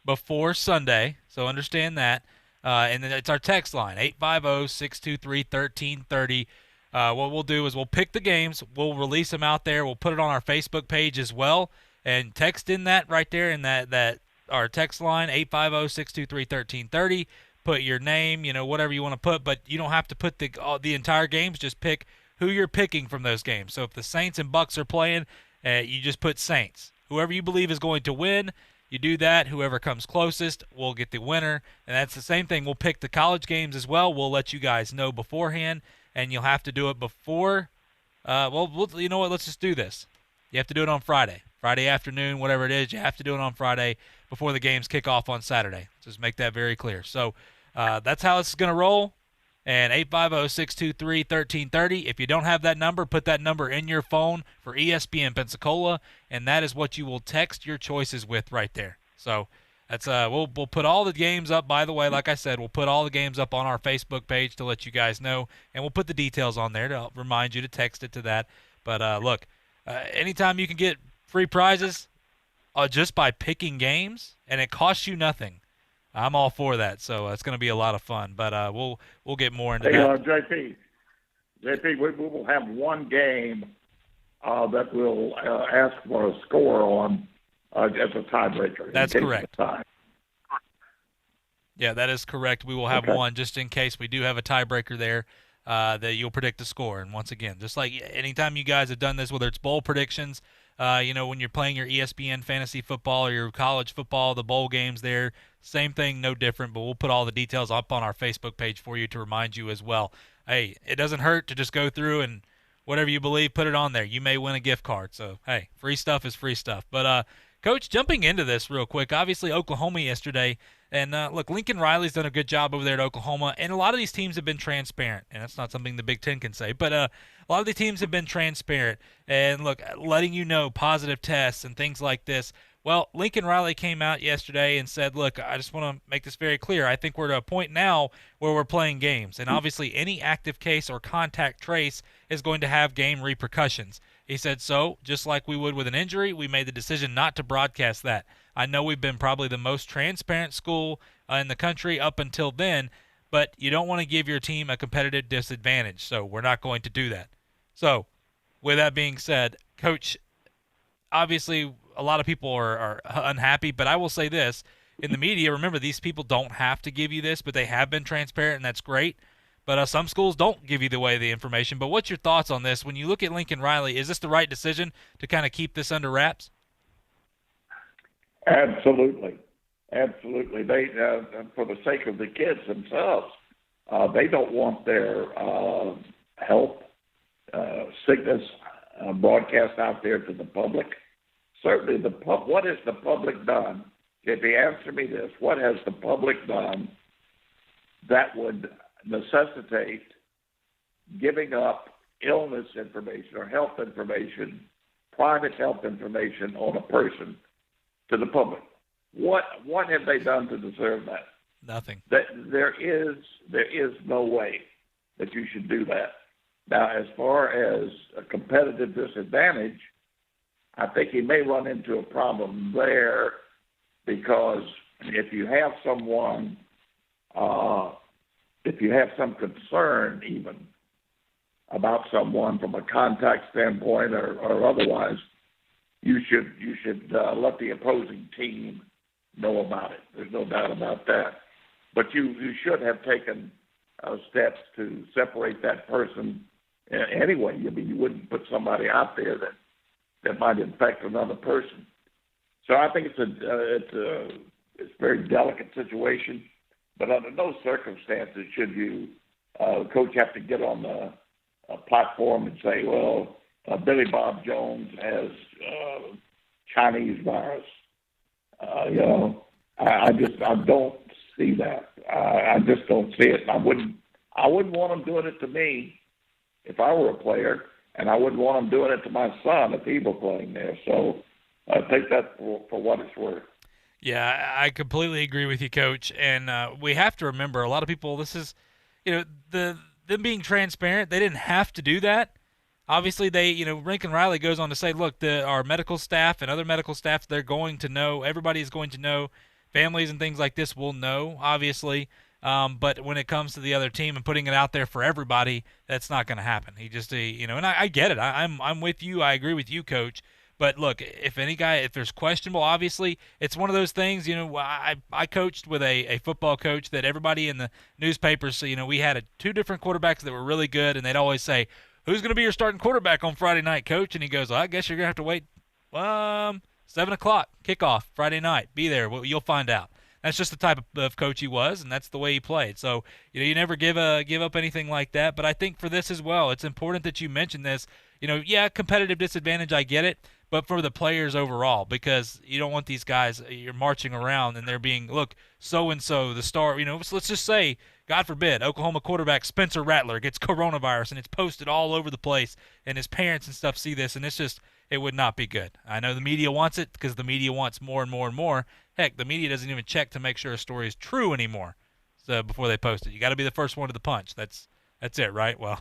before Sunday, so understand that. And then it's our text line, 850-623-1330. What we'll do is we'll pick the games, we'll release them out there, we'll put it on our Facebook page as well, and text in that right there in that our text line, 850-623-1330. Put your name, whatever you want to put, but you don't have to put the entire games. Just pick who you're picking from those games. So if the Saints and Bucks are playing, you just put Saints. Whoever you believe is going to win, you do that. Whoever comes closest will get the winner. And that's the same thing. We'll pick the college games as well. We'll let you guys know beforehand, and you'll have to do it before. You know what? Let's just do this. You have to do it on Friday afternoon, whatever it is. You have to do it on Friday before the games kick off on Saturday. Just make that very clear. So that's how it's going to roll. And 850-623-1330. If you don't have that number, put that number in your phone for ESPN Pensacola, and that is what you will text your choices with right there. So that's we'll put all the games up. By the way, like I said, we'll put all the games up on our Facebook page to let you guys know, and we'll put the details on there to remind you to text it to that. But look, anytime you can get free prizes just by picking games, and it costs you nothing, I'm all for that. So it's going to be a lot of fun. But we'll get more into that. JP, we will have one game that we'll ask for a score on as a tiebreaker. That's correct. Yeah, that is correct. We will have one just in case we do have a tiebreaker there that you'll predict the score. And once again, just like anytime you guys have done this, whether it's bowl predictions, when you're playing your ESPN fantasy football or your college football, the bowl games there, same thing, no different, but we'll put all the details up on our Facebook page for you to remind you as well. Hey, it doesn't hurt to just go through and whatever you believe, put it on there. You may win a gift card. So, hey, free stuff is free stuff. But, Coach, jumping into this real quick, obviously Oklahoma yesterday, and look, Lincoln Riley's done a good job over there at Oklahoma, and a lot of these teams have been transparent, and that's not something the Big Ten can say, but a lot of the teams have been transparent, and look, letting you know positive tests and things like this. Well, Lincoln Riley came out yesterday and said, look, I just want to make this very clear. I think we're at a point now where we're playing games, and obviously any active case or contact trace is going to have game repercussions. He said, so just like we would with an injury, we made the decision not to broadcast that. I know we've been probably the most transparent school in the country up until then, but you don't want to give your team a competitive disadvantage, so we're not going to do that. So with that being said, Coach, obviously a lot of people are unhappy, but I will say this. In the media, remember, these people don't have to give you this, but they have been transparent, and that's great. But some schools don't give you the information. But what's your thoughts on this? When you look at Lincoln Riley, is this the right decision to kind of keep this under wraps? Absolutely. They, for the sake of the kids themselves, they don't want their health, sickness broadcast out there to the public. Certainly, what has the public done? If you answer me this, what has the public done that would necessitate giving up illness information or health information, private health information on a person to the public? What have they done to deserve that? Nothing. There is no way that you should do that. Now, as far as a competitive disadvantage, I think he may run into a problem there because if you have someone, if you have some concern even about someone from a contact standpoint or otherwise, you should let the opposing team know about it. There's no doubt about that. But you should have taken steps to separate that person anyway. I mean, you wouldn't put somebody out there that might infect another person. So I think it's a very delicate situation. But under no circumstances should you, coach, have to get on a platform and say, well, Billy Bob Jones has Chinese virus. I don't see that. I just don't see it. I wouldn't want them doing it to me if I were a player, and I wouldn't want them doing it to my son if he were playing there. So take that for what it's worth. Yeah, I completely agree with you, Coach. And we have to remember, a lot of people, this is, them being transparent. They didn't have to do that. Obviously, Rankin Riley goes on to say, look, our medical staff and other medical staff, they're going to know. Everybody is going to know. Families and things like this will know, obviously. But when it comes to the other team and putting it out there for everybody, that's not going to happen. He just, and I get it. I'm with you. I agree with you, Coach. But look, if there's questionable, obviously, it's one of those things. I coached with a football coach that everybody in the newspapers, we had two different quarterbacks that were really good, and they'd always say, who's going to be your starting quarterback on Friday night, Coach? And he goes, well, I guess you're going to have to wait 7 o'clock kickoff Friday night. Be there. Well, you'll find out. That's just the type of coach he was, and that's the way he played. So, you never give up anything like that. But I think for this as well, it's important that you mention this. Competitive disadvantage, I get it, but for the players overall, because you don't want these guys, you're marching around and they're being, look, so-and-so, the star, so let's just say, God forbid, Oklahoma quarterback Spencer Rattler gets coronavirus and it's posted all over the place and his parents and stuff see this, and it would not be good. I know the media wants it because the media wants more and more and more. Heck, the media doesn't even check to make sure a story is true anymore. So before they post it, you got to be the first one to the punch. That's it, right? Well,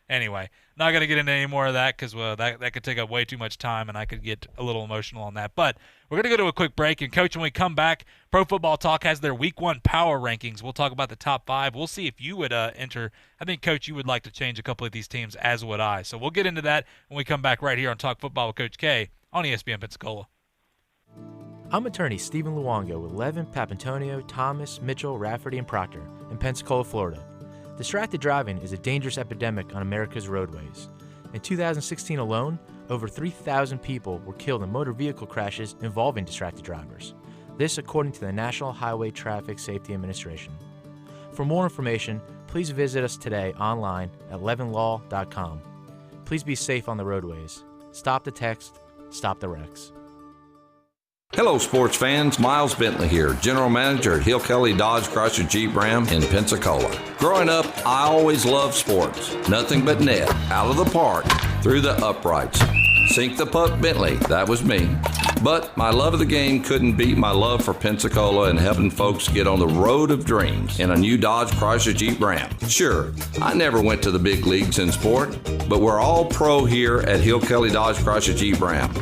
anyway, not going to get into any more of that because that could take up way too much time and I could get a little emotional on that. But we're going to go to a quick break, and Coach, when we come back, Pro Football Talk has their Week 1 power rankings. We'll talk about the top 5. We'll see if you would enter. I think, Coach, you would like to change a couple of these teams, as would I. So we'll get into that when we come back right here on Talk Football with Coach K on ESPN Pensacola. I'm attorney Stephen Luongo with Levin, Papantonio, Thomas, Mitchell, Rafferty, and Proctor in Pensacola, Florida. Distracted driving is a dangerous epidemic on America's roadways. In 2016 alone, over 3,000 people were killed in motor vehicle crashes involving distracted drivers. This according to the National Highway Traffic Safety Administration. For more information, please visit us today online at levinlaw.com. Please be safe on the roadways. Stop the text, stop the wrecks. Hello, sports fans. Miles Bentley here, General Manager at Hill Kelly Dodge Chrysler Jeep Ram in Pensacola. Growing up, I always loved sports. Nothing but net, out of the park, through the uprights. Sink the puck, Bentley. That was me. But my love of the game couldn't beat my love for Pensacola and helping folks get on the road of dreams in a new Dodge Chrysler Jeep Ram. Sure, I never went to the big leagues in sport, but we're all pro here at Hill Kelly Dodge Chrysler Jeep Ram.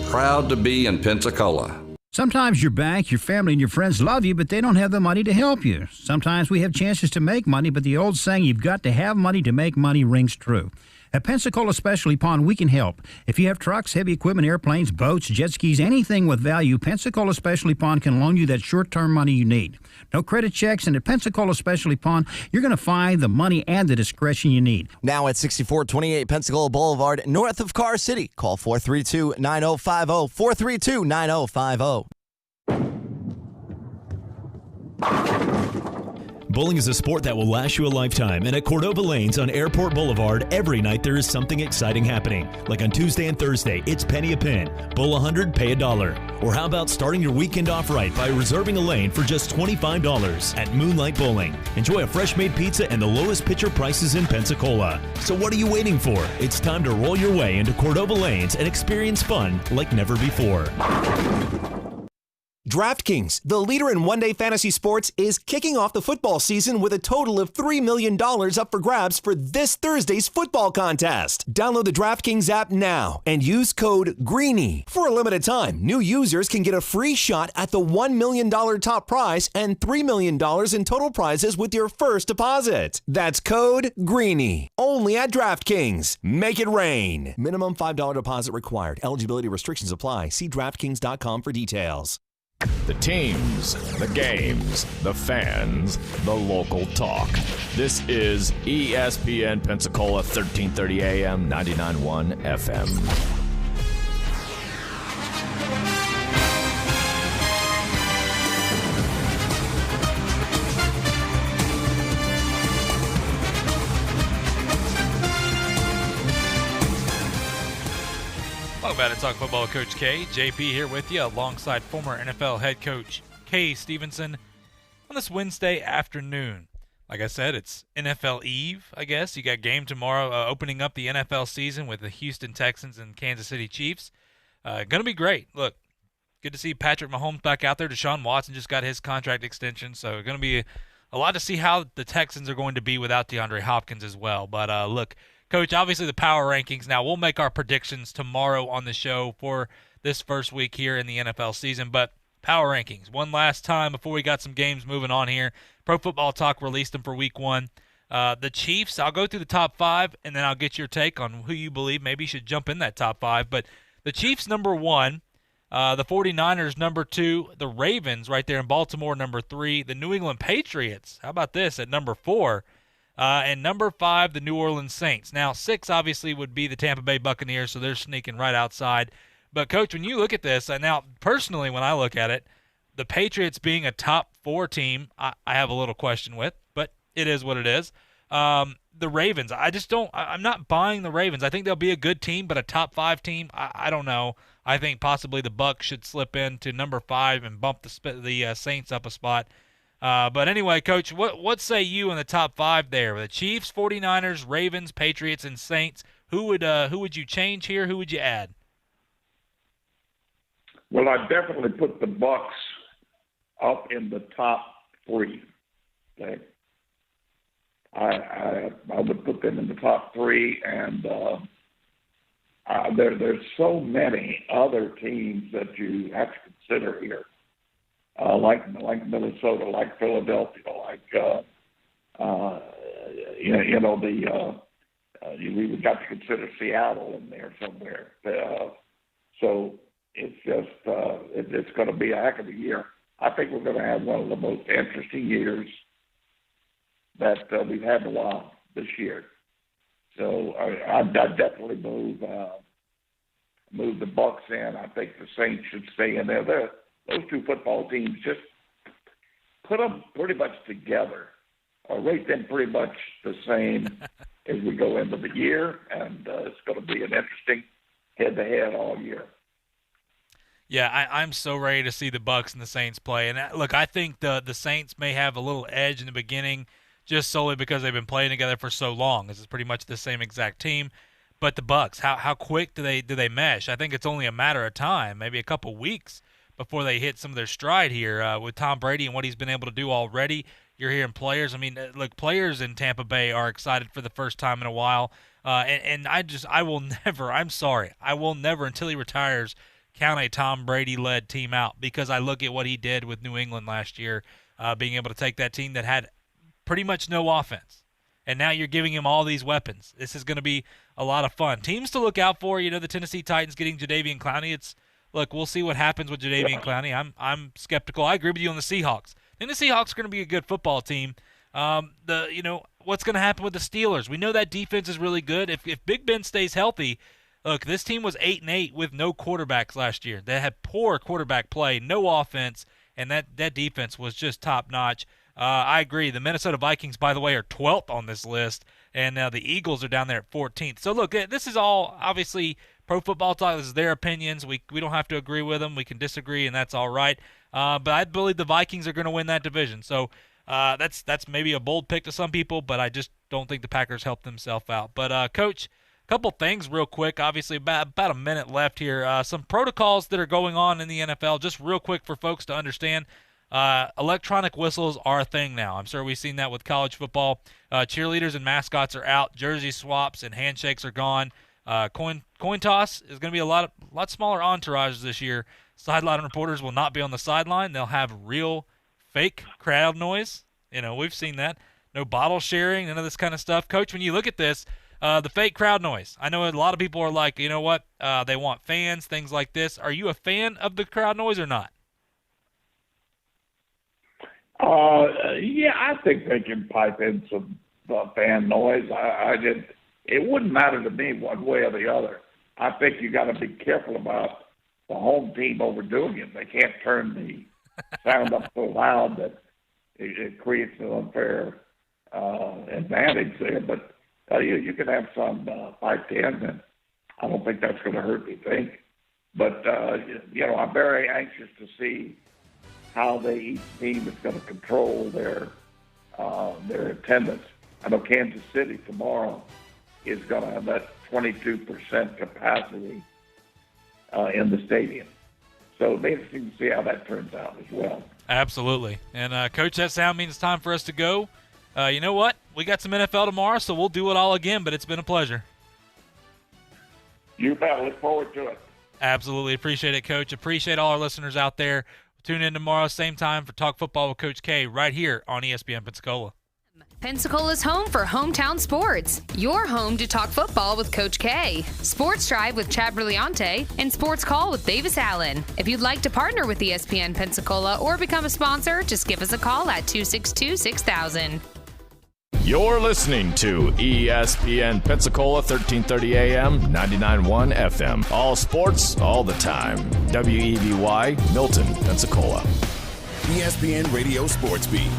Proud to be in Pensacola. Sometimes your bank, your family, and your friends love you, but they don't have the money to help you. Sometimes we have chances to make money, but the old saying, you've got to have money to make money, rings true. At Pensacola Specialty Pond, we can help. If you have trucks, heavy equipment, airplanes, boats, jet skis, anything with value, Pensacola Specialty Pond can loan you that short-term money you need. No credit checks, and at Pensacola Specialty Pond, you're going to find the money and the discretion you need. Now at 6428 Pensacola Boulevard, north of Car City. Call 432-9050, 432-9050. Bowling is a sport that will last you a lifetime, and at Cordova Lanes on Airport Boulevard, every night there is something exciting happening. Like on Tuesday and Thursday, it's penny a pin. Bowl 100, pay $1. Or how about starting your weekend off right by reserving a lane for just $25 at Moonlight Bowling. Enjoy a fresh-made pizza and the lowest pitcher prices in Pensacola. So what are you waiting for? It's time to roll your way into Cordova Lanes and experience fun like never before. DraftKings, the leader in one-day fantasy sports, is kicking off the football season with a total of $3 million up for grabs for this Thursday's football contest. Download the DraftKings app now and use code GREENIE. For a limited time, new users can get a free shot at the $1 million top prize and $3 million in total prizes with your first deposit. That's code GREENIE. Only at DraftKings. Make it rain. Minimum $5 deposit required. Eligibility restrictions apply. See DraftKings.com for details. The teams, the games, the fans, the local talk. This is ESPN Pensacola, 1330 AM, 99.1 FM. Welcome back to Talk Football with Coach K. JP here with you alongside former NFL head coach Kay Stevenson on this Wednesday afternoon. Like I said, it's NFL Eve, I guess. You got game tomorrow opening up the NFL season with the Houston Texans and Kansas City Chiefs. Going to be great. Look, good to see Patrick Mahomes back out there. Deshaun Watson just got his contract extension, so going to be a lot to see how the Texans are going to be without DeAndre Hopkins as well. But look, Coach, obviously the power rankings. Now, we'll make our predictions tomorrow on the show for this first week here in the NFL season. But power rankings, one last time before we got some games moving on here. Pro Football Talk released them for week one. The Chiefs, I'll go through the top five, and then I'll get your take on who you believe maybe should jump in that top five. But the Chiefs, number one. The 49ers, number two. The Ravens, right there in Baltimore, number three. The New England Patriots, how about this, at number four. And number five, the New Orleans Saints. Now, six obviously would be the Tampa Bay Buccaneers, so they're sneaking right outside. But, Coach, when you look at this, now, personally, when I look at it, the Patriots being a top four team, I have a little question with, but it is what it is. The Ravens, I'm not buying the Ravens. I think they'll be a good team, but a top five team, I don't know. I think possibly the Bucs should slip into number five and bump the Saints up a spot. But anyway, Coach, what say you in the top five there? The Chiefs, 49ers, Ravens, Patriots, and Saints. Who would you change here? Who would you add? Well, I definitely put the Bucs up in the top three. Okay, I would put them in the top three, and there's so many other teams that you have to consider here. Like Minnesota, like Philadelphia, we've got to consider Seattle in there somewhere. So it's just it's going to be a heck of a year. I think we're going to have one of the most interesting years that we've had in a while this year. So I'd definitely move the Bucs in. I think the Saints should stay in there. Those two football teams, just put them pretty much together, or rate them pretty much the same as we go into the year, and it's going to be an interesting head-to-head all year. Yeah, I'm so ready to see the Bucs and the Saints play. And look, I think the Saints may have a little edge in the beginning, just solely because they've been playing together for so long. This is pretty much the same exact team. But the Bucs, how quick do they mesh? I think it's only a matter of time, maybe a couple weeks, before they hit some of their stride here with Tom Brady and what he's been able to do already. You're hearing players. I mean, look, players in Tampa Bay are excited for the first time in a while. And I will never, until he retires, count a Tom Brady-led team out, because I look at what he did with New England last year, being able to take that team that had pretty much no offense. And now you're giving him all these weapons. This is going to be a lot of fun. Teams to look out for, the Tennessee Titans getting Jadeveon Clowney. Look, we'll see what happens with Jadeveon Clowney. I'm skeptical. I agree with you on the Seahawks. I think the Seahawks are going to be a good football team. What's going to happen with the Steelers? We know that defense is really good. If Big Ben stays healthy, look, this team was 8-8 with no quarterbacks last year. They had poor quarterback play, no offense, and that defense was just top-notch. I agree. The Minnesota Vikings, by the way, are 12th on this list, and the Eagles are down there at 14th. So, look, this is all obviously Pro Football Talk. This is their opinions. We don't have to agree with them. We can disagree, and that's all right. But I believe the Vikings are going to win that division. So that's maybe a bold pick to some people, but I just don't think the Packers helped themselves out. But, Coach, a couple things real quick. Obviously, about a minute left here. Some protocols that are going on in the NFL, just real quick for folks to understand. Electronic whistles are a thing now. I'm sure we've seen that with college football. Cheerleaders and mascots are out. Jersey swaps and handshakes are gone. Coin toss is going to be a lot smaller entourages this year. Sideline reporters will not be on the sideline. They'll have real fake crowd noise. We've seen that. No bottle sharing, none of this kind of stuff. Coach, when you look at this, the fake crowd noise, I know a lot of people are like, you know what, they want fans, things like this. Are you a fan of the crowd noise or not? Yeah, I think they can pipe in some fan noise. It wouldn't matter to me one way or the other. I think you got to be careful about the home team overdoing it. They can't turn the sound up so loud that it creates an unfair advantage there. But you can have some 5-10, and I don't think that's going to hurt anything. But, I'm very anxious to see how each team is going to control their attendance. I know Kansas City tomorrow is going to have that 22% capacity in the stadium. So it'll be interesting to see how that turns out as well. Absolutely. And, Coach, that sound means it's time for us to go. You know what? We got some NFL tomorrow, so we'll do it all again, but it's been a pleasure. You bet. Look forward to it. Absolutely. Appreciate it, Coach. Appreciate all our listeners out there. Tune in tomorrow, same time, for Talk Football with Coach K right here on ESPN Pensacola. Pensacola's home for hometown sports. Your home to talk football with Coach K. Sports Drive with Chad Brillante and Sports Call with Davis Allen. If you'd like to partner with ESPN Pensacola or become a sponsor, just give us a call at 262-6000. You're listening to ESPN Pensacola 1330 AM, 99.1 FM. All sports, all the time. WEBY, Milton, Pensacola. ESPN Radio Sports Beat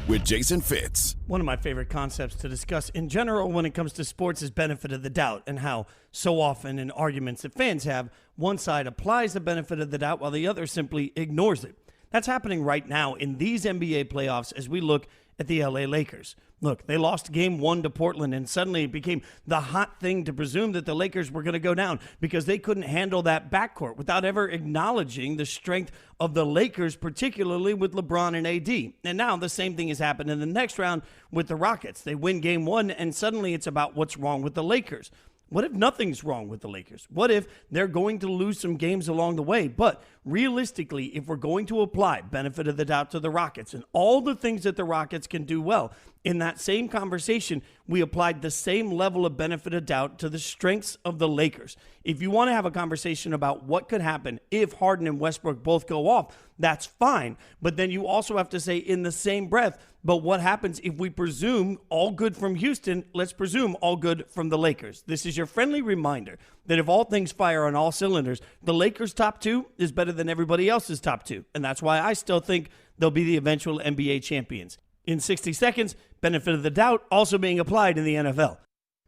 with Jason Fitz. One of my favorite concepts to discuss in general when it comes to sports is benefit of the doubt, and how so often in arguments that fans have, one side applies the benefit of the doubt while the other simply ignores it. That's happening right now in these NBA playoffs as we look at the LA Lakers. Look, they lost game 1 to Portland, and suddenly it became the hot thing to presume that the Lakers were going to go down because they couldn't handle that backcourt without ever acknowledging the strength of the Lakers, particularly with LeBron and AD. And now the same thing has happened in the next round with the Rockets. They win game 1, and suddenly it's about what's wrong with the Lakers. What if nothing's wrong with the Lakers? What if they're going to lose some games along the way? But realistically, if we're going to apply benefit of the doubt to the Rockets and all the things that the Rockets can do well, in that same conversation, we applied the same level of benefit of doubt to the strengths of the Lakers. If you want to have a conversation about what could happen if Harden and Westbrook both go off, that's fine. But then you also have to say in the same breath, but what happens if we presume all good from Houston, let's presume all good from the Lakers. This is your friendly reminder that if all things fire on all cylinders, the Lakers' top 2 is better than everybody else's top 2. And that's why I still think they'll be the eventual NBA champions. In 60 seconds, benefit of the doubt also being applied in the NFL.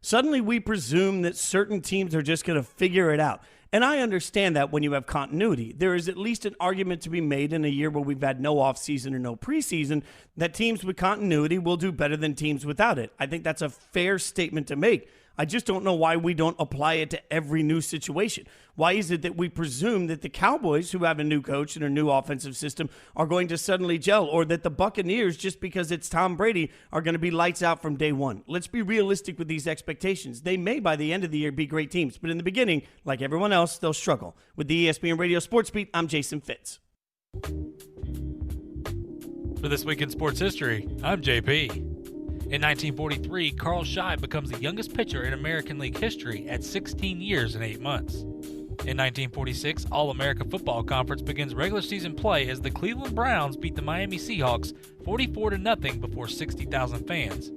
Suddenly we presume that certain teams are just going to figure it out. And I understand that when you have continuity, there is at least an argument to be made in a year where we've had no offseason or no preseason that teams with continuity will do better than teams without it. I think that's a fair statement to make. I just don't know why we don't apply it to every new situation. Why is it that we presume that the Cowboys, who have a new coach and a new offensive system, are going to suddenly gel, or that the Buccaneers, just because it's Tom Brady, are going to be lights out from day one? Let's be realistic with these expectations. They may, by the end of the year, be great teams, but in the beginning, like everyone else, they'll struggle. With the ESPN Radio Sports Beat, I'm Jason Fitz. For This Week in Sports History, I'm JP. In 1943, Carl Scheib becomes the youngest pitcher in American League history at 16 years and 8 months. In 1946, All-America Football Conference begins regular season play as the Cleveland Browns beat the Miami Seahawks 44-0 before 60,000 fans.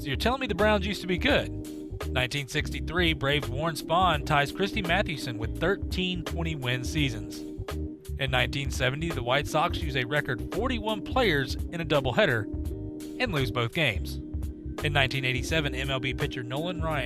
So you're telling me the Browns used to be good? 1963, Braves' Warren Spahn ties Christy Mathewson with 13 20-win seasons. In 1970, the White Sox use a record 41 players in a doubleheader and lose both games. In 1987, MLB pitcher Nolan Ryan